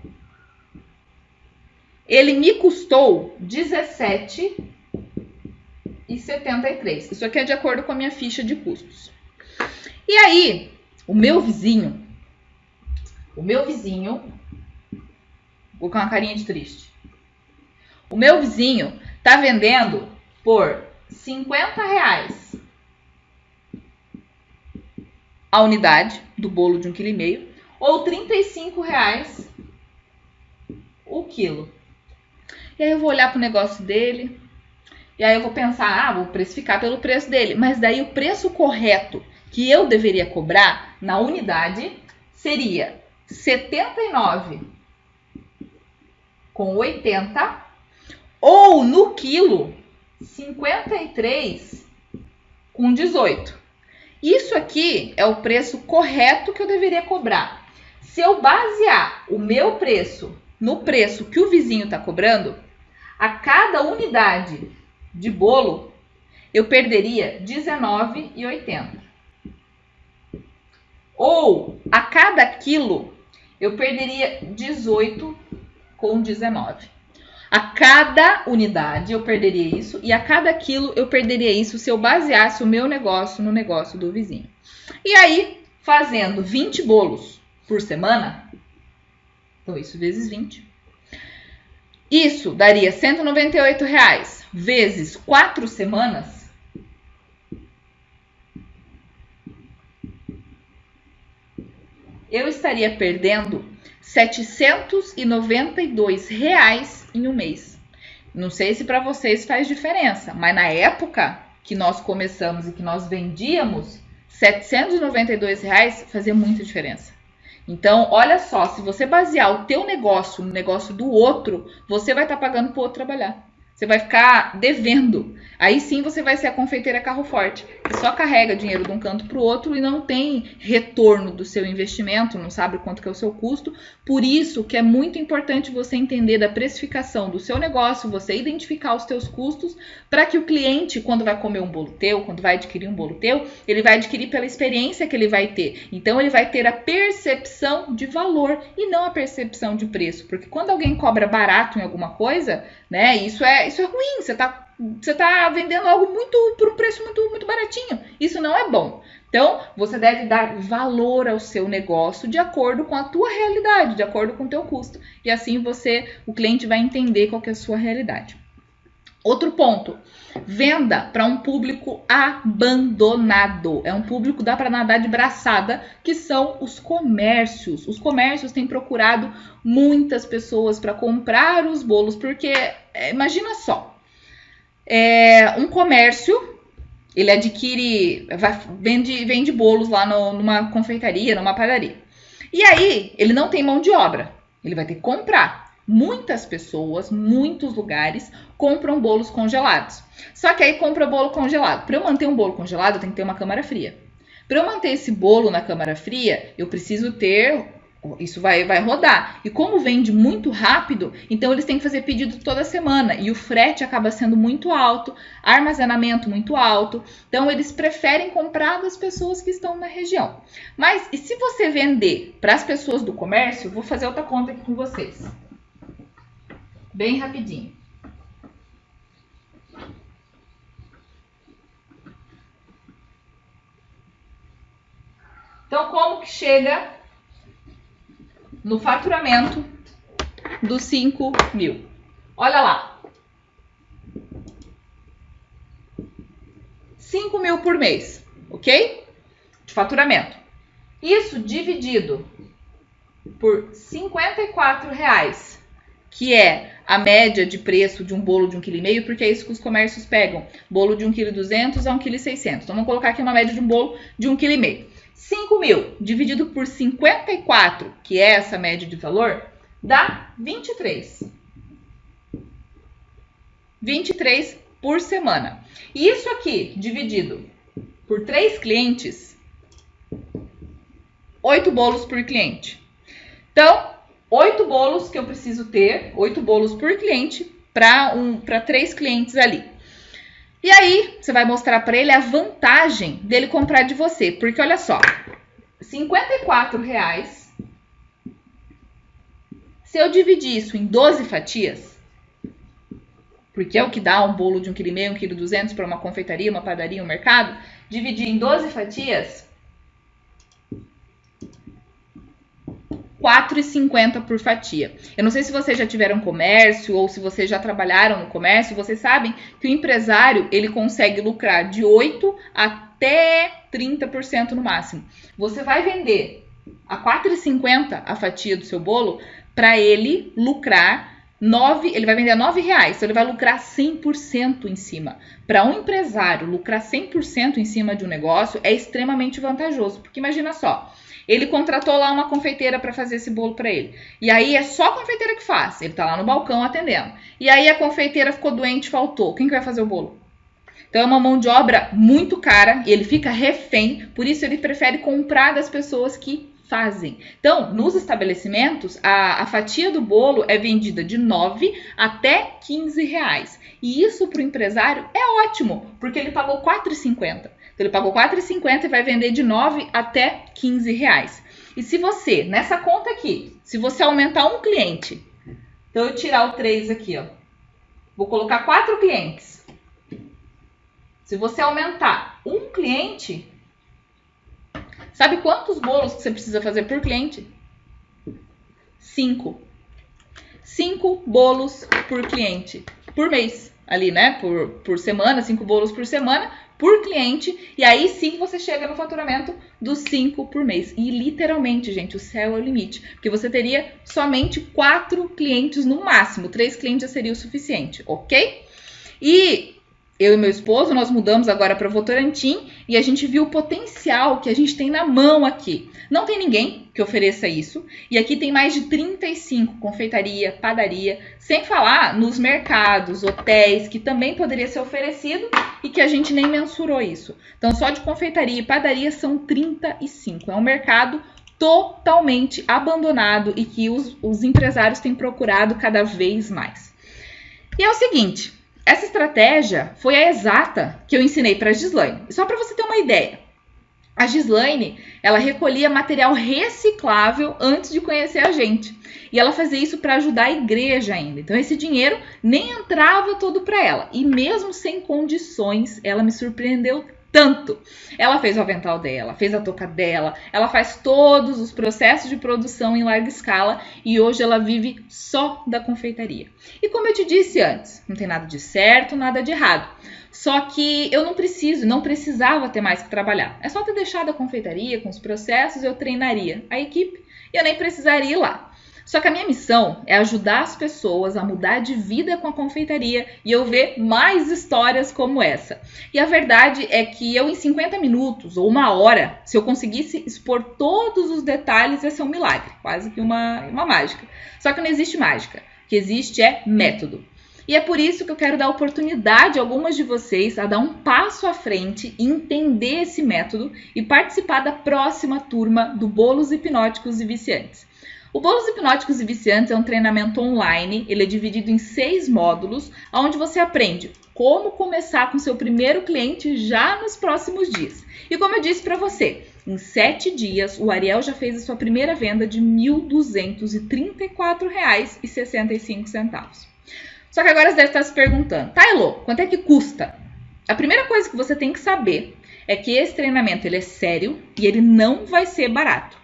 ele me custou R$17,73. Isso aqui é de acordo com a minha ficha de custos. E aí, o meu vizinho, vou com uma carinha de triste. O meu vizinho tá vendendo por R$50 a unidade do bolo de 1,5 kg ou R$35 o quilo. E aí eu vou olhar pro negócio dele e aí eu vou pensar, vou precificar pelo preço dele. Mas daí o preço correto que eu deveria cobrar na unidade seria R$79,80 ou no quilo R$53,18. Isso aqui é o preço correto que eu deveria cobrar. Se eu basear o meu preço no preço que o vizinho está cobrando, a cada unidade de bolo eu perderia R$19,80. Ou a cada quilo eu perderia R$18,19. A cada unidade eu perderia isso e a cada quilo eu perderia isso se eu baseasse o meu negócio no negócio do vizinho. E aí, fazendo 20 bolos por semana, então isso vezes 20, isso daria R$198 vezes 4 semanas, eu estaria perdendo R$792 em um mês. Não sei se para vocês faz diferença, mas na época que nós começamos e que nós vendíamos, R$792 fazia muita diferença. Então, olha só, se você basear o teu negócio no negócio do outro, você vai estar pagando para o outro trabalhar. Você vai ficar devendo. Aí sim você vai ser a confeiteira carro forte. só carrega dinheiro de um canto para o outro e não tem retorno do seu investimento, não sabe quanto que é o seu custo. Por isso que é muito importante você entender da precificação do seu negócio, você identificar os seus custos, para que o cliente, quando vai comer um bolo teu, quando vai adquirir um bolo teu, ele vai adquirir pela experiência que ele vai ter. Então ele vai ter a percepção de valor e não a percepção de preço, porque quando alguém cobra barato em alguma coisa, né, isso é ruim. Você tá vendendo algo por um preço muito baratinho. Isso não é bom. Então, você deve dar valor ao seu negócio de acordo com a tua realidade, de acordo com o teu custo. E assim o cliente vai entender qual que é a sua realidade. Outro ponto, venda para um público abandonado. É um público, dá para nadar de braçada, que são os comércios. Os comércios têm procurado muitas pessoas para comprar os bolos, porque imagina só, um comércio, ele adquire, vende bolos lá numa confeitaria, numa padaria. E aí, ele não tem mão de obra, ele vai ter que comprar. Muitas pessoas, muitos lugares compram bolos congelados. Só que aí compra bolo congelado. Para eu manter um bolo congelado, eu tenho que ter uma câmara fria. Para eu manter esse bolo na câmara fria, eu preciso ter... Isso vai rodar. E como vende muito rápido, então eles têm que fazer pedido toda semana. E o frete acaba sendo muito alto, armazenamento muito alto. Então eles preferem comprar das pessoas que estão na região. Mas e se você vender para as pessoas do comércio? Vou fazer outra conta aqui com vocês. Bem rapidinho. Então, como que chega no faturamento dos 5 mil? Olha lá. 5 mil por mês, ok? De faturamento. Isso dividido por R$54, que é a média de preço de um bolo de 1,5 kg, porque é isso que os comércios pegam. Bolo de 1,2 kg a 1,6 kg. Então, vamos colocar aqui uma média de um bolo de 1,5 kg. 5 mil dividido por 54, que é essa média de valor, dá 23. 23 por semana. E isso aqui, dividido por 3 clientes, 8 bolos por cliente. Então, 8 bolos que eu preciso ter, 8 bolos por cliente para 3 clientes ali. E aí, você vai mostrar para ele a vantagem dele comprar de você. Porque olha só, R$54, se eu dividir isso em 12 fatias, porque é o que dá um bolo de 1,5 kg, 1,2 kg para uma confeitaria, uma padaria, um mercado, dividir em 12 fatias, R$4,50 por fatia. Eu não sei se vocês já tiveram comércio ou se vocês já trabalharam no comércio, vocês sabem que o empresário, ele consegue lucrar de 8% até 30% no máximo. Você vai vender a R$4,50 a fatia do seu bolo, para ele lucrar ele vai vender a R$9, então ele vai lucrar 100% em cima. Para um empresário lucrar 100% em cima de um negócio é extremamente vantajoso, porque imagina só, ele contratou lá uma confeiteira para fazer esse bolo para ele. E aí é só a confeiteira que faz. Ele tá lá no balcão atendendo. E aí a confeiteira ficou doente, faltou. Quem que vai fazer o bolo? Então é uma mão de obra muito cara e ele fica refém. Por isso ele prefere comprar das pessoas que fazem. Então, nos estabelecimentos, a fatia do bolo é vendida de R$9 até R$15. E isso para o empresário é ótimo, porque ele pagou R$4,50. Então, ele pagou R$4,50 e vai vender de R$9 até R$15. E se você, nessa conta aqui, se você aumentar um cliente, então eu tirar o 3 aqui, ó, vou colocar 4 clientes. Se você aumentar um cliente, sabe quantos bolos que você precisa fazer por cliente? 5. 5 bolos por cliente, por mês, ali, né? Por semana, 5 bolos por semana, por cliente, e aí sim você chega no faturamento dos 5 por mês. E literalmente, gente, o céu é o limite, porque você teria somente 4 clientes no máximo, 3 clientes já seria o suficiente, ok? E Eu e meu esposo, nós mudamos agora para Votorantim e a gente viu o potencial que a gente tem na mão aqui. Não tem ninguém que ofereça isso. E aqui tem mais de 35, confeitaria, padaria, sem falar nos mercados, hotéis, que também poderia ser oferecido e que a gente nem mensurou isso. Então, só de confeitaria e padaria são 35. É um mercado totalmente abandonado e que os empresários têm procurado cada vez mais. E é o seguinte, essa estratégia foi a exata que eu ensinei para a Gislaine. Só para você ter uma ideia, a Gislaine, ela recolhia material reciclável antes de conhecer a gente. E ela fazia isso para ajudar a igreja ainda. Então esse dinheiro nem entrava todo para ela. E mesmo sem condições, ela me surpreendeu tanto. Ela fez o avental dela, fez a touca dela, ela faz todos os processos de produção em larga escala e hoje ela vive só da confeitaria. E como eu te disse antes, não tem nada de certo, nada de errado. Só que eu não precisava ter mais que trabalhar. É só ter deixado a confeitaria com os processos, eu treinaria a equipe e eu nem precisaria ir lá. Só que a minha missão é ajudar as pessoas a mudar de vida com a confeitaria e eu ver mais histórias como essa. E a verdade é que eu em 50 minutos ou uma hora, se eu conseguisse expor todos os detalhes, ia ser um milagre, quase que uma mágica. Só que não existe mágica, o que existe é método. E é por isso que eu quero dar oportunidade a algumas de vocês a dar um passo à frente e entender esse método e participar da próxima turma do Bolos Hipnóticos e Viciantes. O Bolos Hipnóticos e Viciantes é um treinamento online, ele é dividido em 6 módulos, onde você aprende como começar com seu primeiro cliente já nos próximos dias. E como eu disse para você, em 7 dias o Ariel já fez a sua primeira venda de R$ 1.234,65. Só que agora você deve estar se perguntando, tá, Elô, quanto é que custa? A primeira coisa que você tem que saber é que esse treinamento ele é sério e ele não vai ser barato.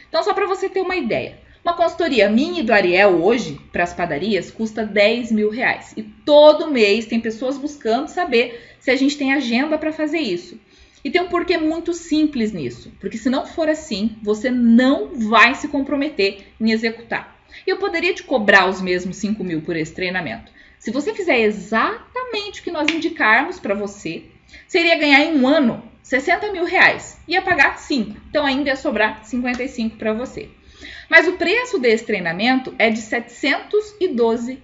Então, só para você ter uma ideia, uma consultoria minha e do Ariel hoje, para as padarias, custa R$10 mil. E todo mês tem pessoas buscando saber se a gente tem agenda para fazer isso. E tem um porquê muito simples nisso. Porque se não for assim, você não vai se comprometer em executar. E eu poderia te cobrar os mesmos 5 mil por esse treinamento. Se você fizer exatamente o que nós indicarmos para você, você iria ganhar em um ano R$60 mil. Ia pagar 5. Então ainda ia sobrar 55 para você. Mas o preço desse treinamento é de R$ 712.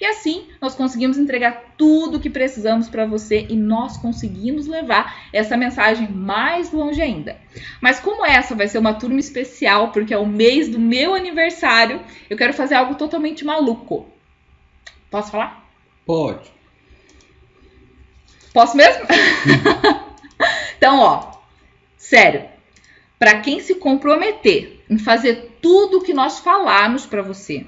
E assim, nós conseguimos entregar tudo o que precisamos para você e nós conseguimos levar essa mensagem mais longe ainda. Mas como essa vai ser uma turma especial, porque é o mês do meu aniversário, eu quero fazer algo totalmente maluco. Posso falar?
Pode.
Posso mesmo? Então, ó, sério, para quem se comprometer em fazer tudo o que nós falarmos para você,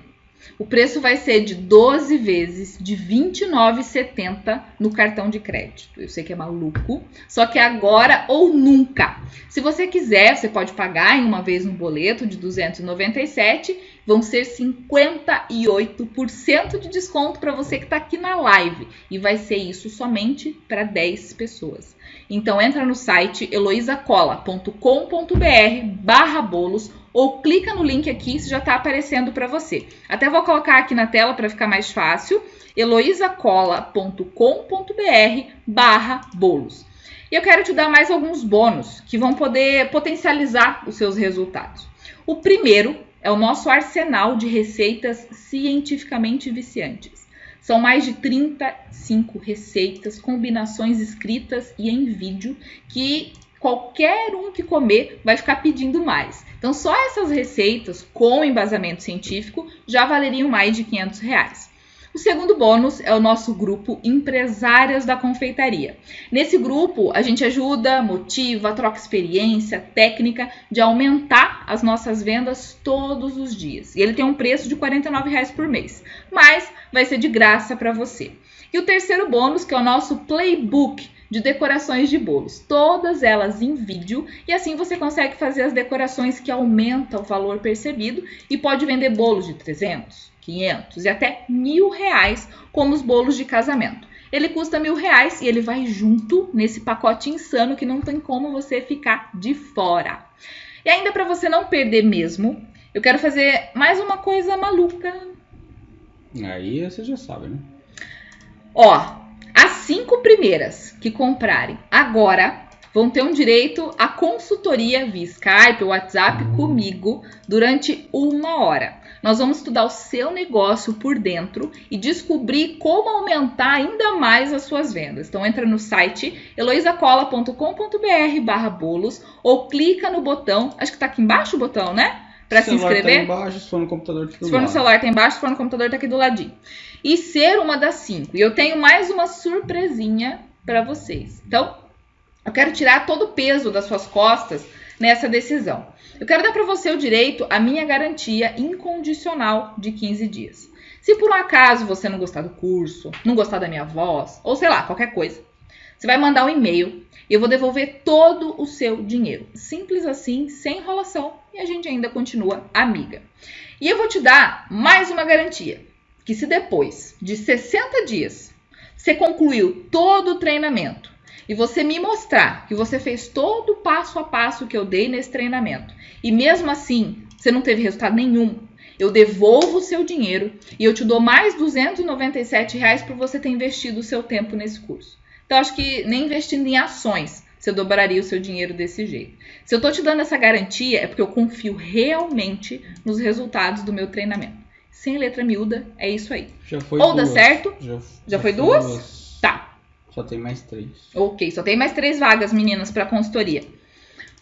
o preço vai ser de 12 vezes de R$ 29,70 no cartão de crédito. Eu sei que é maluco, só que é agora ou nunca. Se você quiser, você pode pagar em uma vez um boleto de R$ 297, vão ser 58% de desconto para você que está aqui na live. E vai ser isso somente para 10 pessoas. Então entra no site eloisacola.com.br/bolos ou clica no link aqui, isso já está aparecendo para você. Até vou colocar aqui na tela para ficar mais fácil, eloisacola.com.br/bolos. E eu quero te dar mais alguns bônus que vão poder potencializar os seus resultados. O primeiro é o nosso arsenal de receitas cientificamente viciantes. São mais de 35 receitas, combinações escritas e em vídeo que qualquer um que comer vai ficar pedindo mais. Então, só essas receitas com embasamento científico já valeriam mais de R$ 500. O segundo bônus é o nosso grupo Empresárias da Confeitaria. Nesse grupo, a gente ajuda, motiva, troca experiência, técnica de aumentar as nossas vendas todos os dias. E ele tem um preço de R$ 49,00 por mês, mas vai ser de graça para você. E o terceiro bônus, que é o nosso Playbook de decorações de bolos, todas elas em vídeo, e assim você consegue fazer as decorações que aumentam o valor percebido e pode vender bolos de 300, 500 e até R$1.000 como os bolos de casamento. Ele custa R$1.000 e ele vai junto nesse pacote insano que não tem como você ficar de fora. E ainda para você não perder mesmo, eu quero fazer mais uma coisa maluca.
Aí você já sabe, né?
Ó, às 5 primeiras que comprarem agora vão ter um direito à consultoria via Skype ou WhatsApp comigo durante 1 hora. Nós vamos estudar o seu negócio por dentro e descobrir como aumentar ainda mais as suas vendas. Então entra no site heloisacola.com.br/bolos ou clica no botão, acho que tá aqui embaixo o botão, né? Para se inscrever.
Tá embaixo, se for no computador tá aqui do
lado. Se for no celular tá embaixo, se for no computador tá aqui do ladinho. E ser uma das 5. E eu tenho mais uma surpresinha para vocês. Então, eu quero tirar todo o peso das suas costas nessa decisão. Eu quero dar para você o direito à minha garantia incondicional de 15 dias. Se por um acaso você não gostar do curso, não gostar da minha voz, ou sei lá, qualquer coisa, você vai mandar um e-mail e eu vou devolver todo o seu dinheiro. Simples assim, sem enrolação, e a gente ainda continua amiga. E eu vou te dar mais uma garantia, que se depois de 60 dias você concluiu todo o treinamento, e você me mostrar que você fez todo o passo a passo que eu dei nesse treinamento e mesmo assim você não teve resultado nenhum, eu devolvo o seu dinheiro e eu te dou mais R$ 297 por você ter investido o seu tempo nesse curso. Então, acho que nem investindo em ações você dobraria o seu dinheiro desse jeito. Se eu tô te dando essa garantia, é porque eu confio realmente nos resultados do meu treinamento. Sem letra miúda, é isso aí.
Já foi
ou
duas.
Dá certo? Já foi duas? Tá.
Só tem mais 3.
Ok, só tem mais 3 vagas, meninas, para consultoria.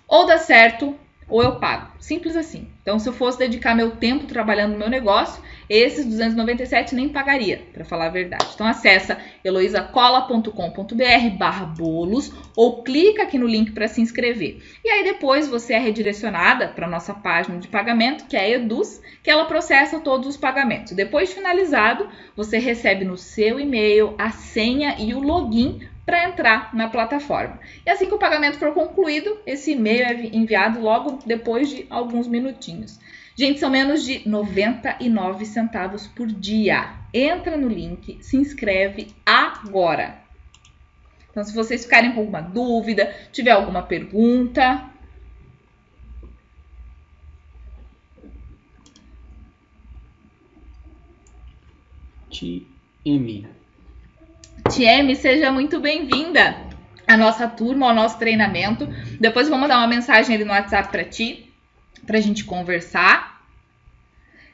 Ou dá certo, ou eu pago. Simples assim. Então, se eu fosse dedicar meu tempo trabalhando no meu negócio, esses 297 nem pagaria, para falar a verdade. Então, acessa heloisacola.com.br/bolos ou clica aqui no link para se inscrever. E aí, depois, você é redirecionada para a nossa página de pagamento, que é a Eduz, que ela processa todos os pagamentos. Depois de finalizado, você recebe no seu e-mail a senha e o login para entrar na plataforma. E assim que o pagamento for concluído, esse e-mail é enviado logo depois de alguns minutinhos. Gente, são menos de 99 centavos por dia. Entra no link, se inscreve agora. Então, se vocês ficarem com alguma dúvida, tiver alguma pergunta... Tieme, seja muito bem-vinda à nossa turma, ao nosso treinamento. Depois eu vou mandar uma mensagem ali no WhatsApp para ti, para a gente conversar.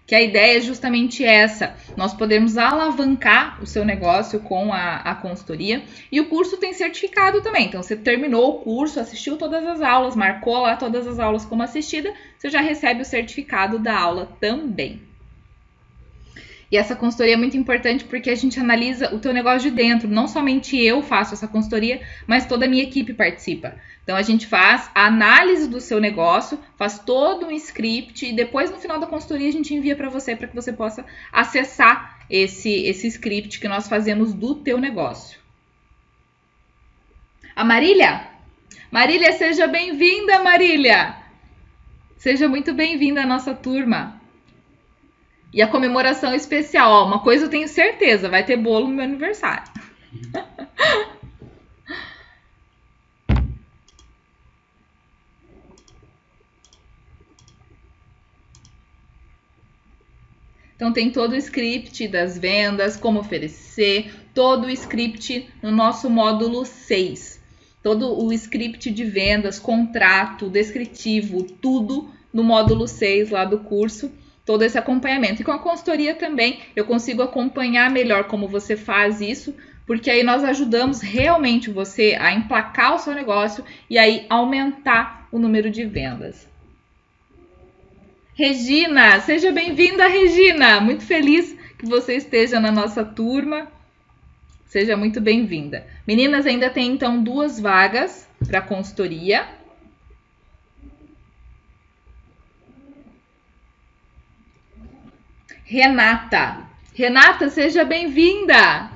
Que a ideia é justamente essa, nós podemos alavancar o seu negócio com a consultoria. E o curso tem certificado também, então você terminou o curso, assistiu todas as aulas, marcou lá todas as aulas como assistida, você já recebe o certificado da aula também. E essa consultoria é muito importante porque a gente analisa o teu negócio de dentro. Não somente eu faço essa consultoria, mas toda a minha equipe participa. Então, a gente faz a análise do seu negócio, faz todo um script e depois, no final da consultoria, a gente envia para você que você possa acessar esse script que nós fazemos do teu negócio. A Marília? Marília, seja bem-vinda, Marília! Seja muito bem-vinda à nossa turma. E a comemoração especial, ó, uma coisa eu tenho certeza, vai ter bolo no meu aniversário. Então tem todo o script das vendas, como oferecer, todo o script no nosso módulo 6. Todo o script de vendas, contrato, descritivo, tudo no módulo 6 lá do curso. Todo esse acompanhamento. E com a consultoria também eu consigo acompanhar melhor como você faz isso, porque aí nós ajudamos realmente você a emplacar o seu negócio e aí aumentar o número de vendas. Regina, seja bem-vinda, Regina! Muito feliz que você esteja na nossa turma. Seja muito bem-vinda. Meninas, ainda tem então 2 vagas para consultoria. Renata. Renata, seja bem-vinda.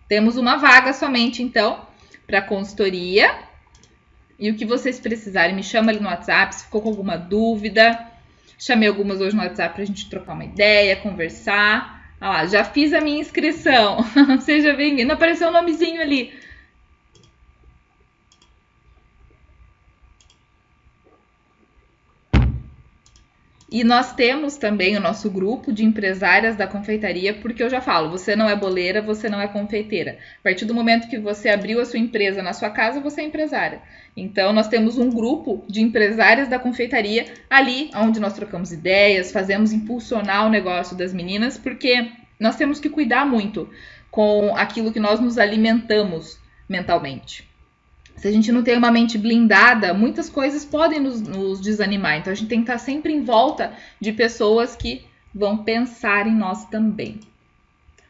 Temos uma vaga somente, então, para consultoria. E o que vocês precisarem, me chama ali no WhatsApp, se ficou com alguma dúvida. Chamei algumas hoje no WhatsApp para a gente trocar uma ideia, conversar. Ah lá, já fiz a minha inscrição. Seja bem-vindo. Apareceu o nomezinho ali. E nós temos também o nosso grupo de empresárias da confeitaria, porque eu já falo, você não é boleira, você não é confeiteira. A partir do momento que você abriu a sua empresa na sua casa, você é empresária. Então, nós temos um grupo de empresárias da confeitaria ali, onde nós trocamos ideias, fazemos impulsionar o negócio das meninas, porque nós temos que cuidar muito com aquilo que nós nos alimentamos mentalmente. Se a gente não tem uma mente blindada, muitas coisas podem nos desanimar. Então, a gente tem que estar sempre em volta de pessoas que vão pensar em nós também.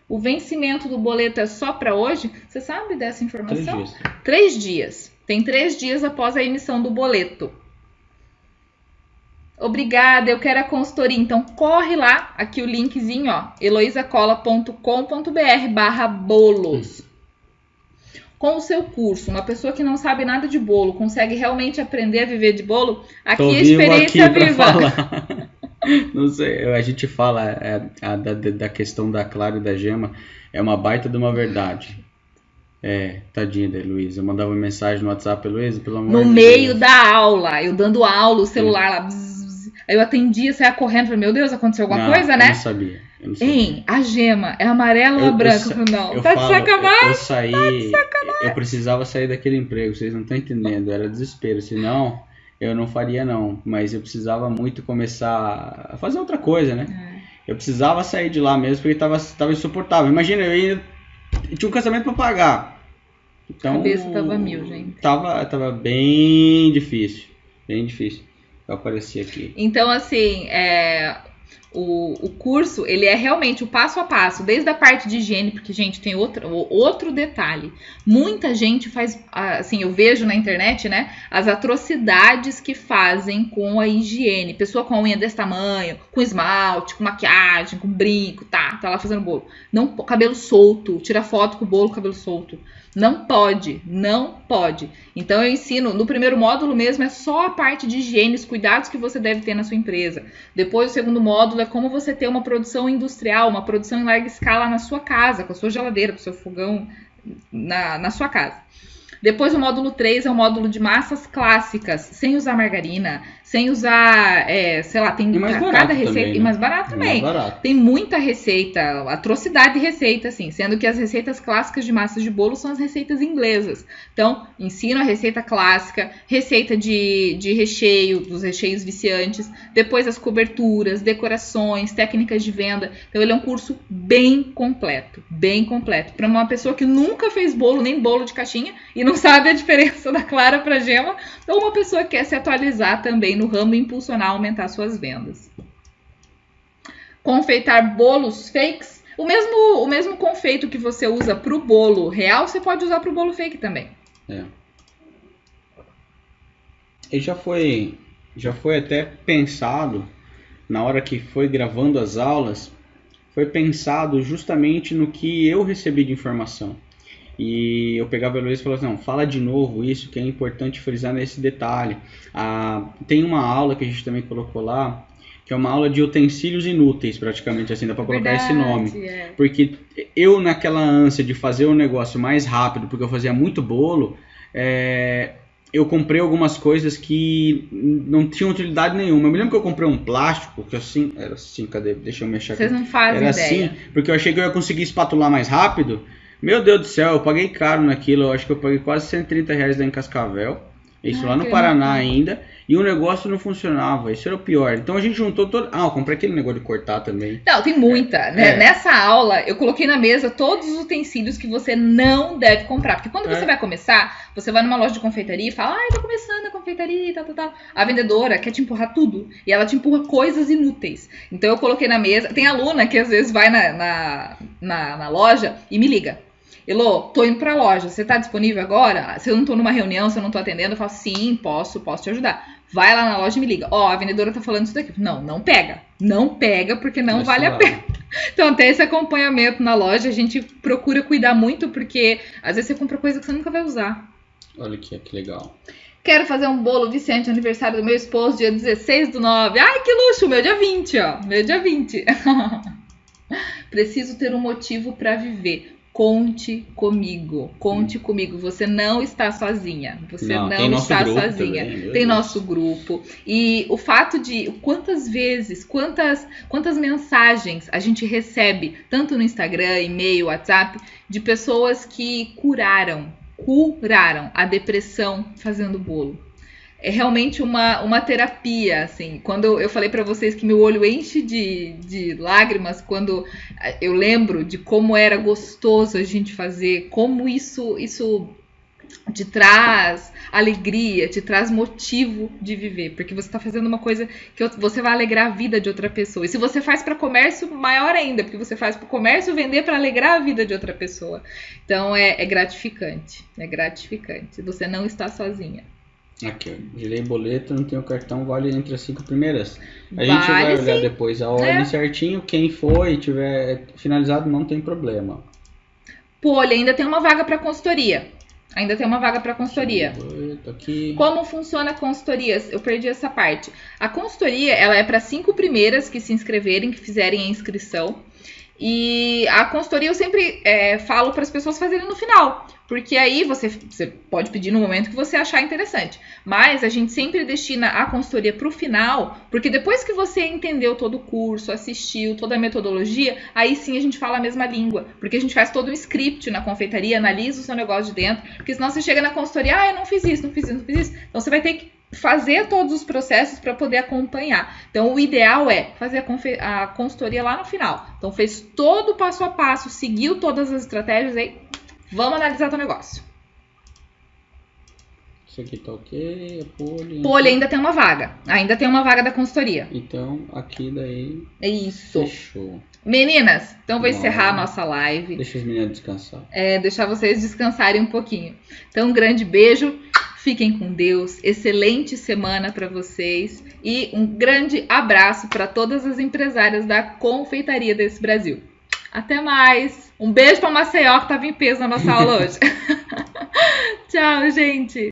O vencimento do boleto é só para hoje? Você sabe dessa informação?
3 dias.
3 dias. Tem 3 dias após a emissão do boleto. Obrigada, eu quero a consultoria. Então, corre lá, aqui o linkzinho, ó, heloisacola.com.br/bolos. Com o seu curso, uma pessoa que não sabe nada de bolo, consegue realmente aprender a viver de bolo? Aqui é experiência viva.
Não sei, a gente fala da questão da Clara e da Gema, é uma baita de uma verdade. Tadinha da Heloísa. Eu mandava mensagem no WhatsApp, Heloísa, pelo amor de Deus.
No meio da aula, eu dando aula, o celular lá, bzz, aí eu atendia, saia correndo, falei, meu Deus, aconteceu alguma coisa, né?
Eu não sabia.
Hein, a Gema é amarela ou branca? Não,
tá
de sacanagem.
Eu saí, eu precisava sair daquele emprego, vocês não estão entendendo, era desespero, senão eu não faria não, mas eu precisava muito começar a fazer outra coisa, né? Eu precisava sair de lá mesmo, porque tava insuportável. Imagina, eu tinha um casamento para pagar. Então,
a cabeça tava mil, gente.
Tava bem difícil, eu apareci aqui.
Então, assim, o curso, ele é realmente o passo a passo, desde a parte de higiene, porque, gente, tem outro detalhe. Muita gente faz, assim, eu vejo na internet, né, as atrocidades que fazem com a higiene. Pessoa com a unha desse tamanho, com esmalte, com maquiagem, com brinco, tá lá fazendo bolo. Não, cabelo solto, tira foto com o bolo, cabelo solto. Não pode. Então eu ensino, no primeiro módulo mesmo, é só a parte de higiene, os cuidados que você deve ter na sua empresa. Depois o segundo módulo é como você ter uma produção industrial, uma produção em larga escala na sua casa, com a sua geladeira, com o seu fogão na sua casa. Depois o módulo 3 é o módulo de massas clássicas, sem usar margarina, sem usar, sei lá, tem cada receita, também, né? E mais barato também. Tem muita receita, atrocidade de receita, assim, sendo que as receitas clássicas de massas de bolo são as receitas inglesas. Então, ensino a receita clássica, receita de recheio, dos recheios viciantes, depois as coberturas, decorações, técnicas de venda. Então, ele é um curso bem completo. Para uma pessoa que nunca fez bolo, nem bolo de caixinha, e não sabe a diferença da clara para gema, ou uma pessoa que quer se atualizar também no ramo e impulsionar, aumentar suas vendas. Confeitar bolos fakes. O mesmo confeito que você usa para o bolo real, você pode usar para o bolo fake também.
E já foi até pensado, na hora que foi gravando as aulas, foi pensado justamente no que eu recebi de informação. E eu pegava a Heloísa e falava assim, não, fala de novo isso, que é importante frisar nesse detalhe. Tem uma aula que a gente também colocou lá, que é uma aula de utensílios inúteis, praticamente, assim, dá pra colocar esse nome. Porque eu, naquela ânsia de fazer o negócio mais rápido, porque eu fazia muito bolo, eu comprei algumas coisas que não tinham utilidade nenhuma. Eu me lembro que eu comprei um plástico, que assim, era assim, cadê? Deixa eu mexer aqui.
Vocês não fazem
era
ideia.
Assim, porque eu achei que eu ia conseguir espatular mais rápido. Meu Deus do céu, eu paguei caro naquilo, eu acho que eu paguei quase R$130 lá em Cascavel, isso lá no Paraná ainda, e o negócio não funcionava, isso era o pior. Então a gente juntou todo... eu comprei aquele negócio de cortar também.
Não, tem muita, né? Nessa aula, eu coloquei na mesa todos os utensílios que você não deve comprar, porque quando você vai começar, você vai numa loja de confeitaria e fala, tô começando a confeitaria e tal. A vendedora quer te empurrar tudo, e ela te empurra coisas inúteis. Então eu coloquei na mesa, tem aluna que às vezes vai na loja e me liga. Elô, tô indo pra loja, você tá disponível agora? Se eu não tô numa reunião, se eu não tô atendendo, eu falo, sim, posso te ajudar. Vai lá na loja e me liga. A vendedora tá falando isso daqui. Não pega. Não pega, porque não vale a pena. Então, até esse acompanhamento na loja, a gente procura cuidar muito, porque às vezes você compra coisa que você nunca vai usar.
Olha aqui, que legal.
Quero fazer um bolo viciante, aniversário do meu esposo, dia 16/9. Ai, que luxo, meu dia 20, ó. Meu dia 20. Preciso ter um motivo pra viver. conte comigo. Conte comigo. Você não está sozinha. Você não está sozinha.
Também,
tem nosso grupo. E o fato de quantas vezes, quantas mensagens a gente recebe, tanto no Instagram, e-mail, WhatsApp, de pessoas que curaram a depressão fazendo bolo. É realmente uma terapia, assim. Quando eu falei pra vocês que meu olho enche de lágrimas, quando eu lembro de como era gostoso a gente fazer, como isso te traz alegria, te traz motivo de viver, porque você está fazendo uma coisa que você vai alegrar a vida de outra pessoa. E se você faz para comércio, maior ainda, porque você faz para o comércio vender para alegrar a vida de outra pessoa. Então é gratificante, Você não está sozinha.
Aqui, ó, girei boleto, não tenho cartão, vale entre as 5 primeiras. A gente vai olhar depois a ordem certinho, quem foi, tiver finalizado, não tem problema.
Olha, ainda tem uma vaga para consultoria.
Aqui.
Como funciona a consultoria? Eu perdi essa parte. A consultoria, ela é para 5 primeiras que se inscreverem, que fizerem a inscrição. E a consultoria eu sempre falo para as pessoas fazerem no final, porque aí você pode pedir no momento que você achar interessante, mas a gente sempre destina a consultoria para o final, porque depois que você entendeu todo o curso, assistiu toda a metodologia, aí sim a gente fala a mesma língua, porque a gente faz todo um script na confeitaria, analisa o seu negócio de dentro, porque senão você chega na consultoria, eu não fiz isso, então você vai ter que fazer todos os processos para poder acompanhar. Então, o ideal é fazer a consultoria lá no final. Então, fez todo o passo a passo, seguiu todas as estratégias, aí vamos analisar teu negócio.
Isso aqui tá ok,
Poli ainda tem uma vaga da consultoria.
Então, aqui daí...
É isso.
Fechou.
Meninas, então vou encerrar a nossa live.
Deixa os meninos descansar.
Deixar vocês descansarem um pouquinho. Então, um grande beijo. Fiquem com Deus, excelente semana para vocês e um grande abraço para todas as empresárias da confeitaria desse Brasil. Até mais! Um beijo para Maceió que estava em peso na nossa aula hoje. Tchau, gente!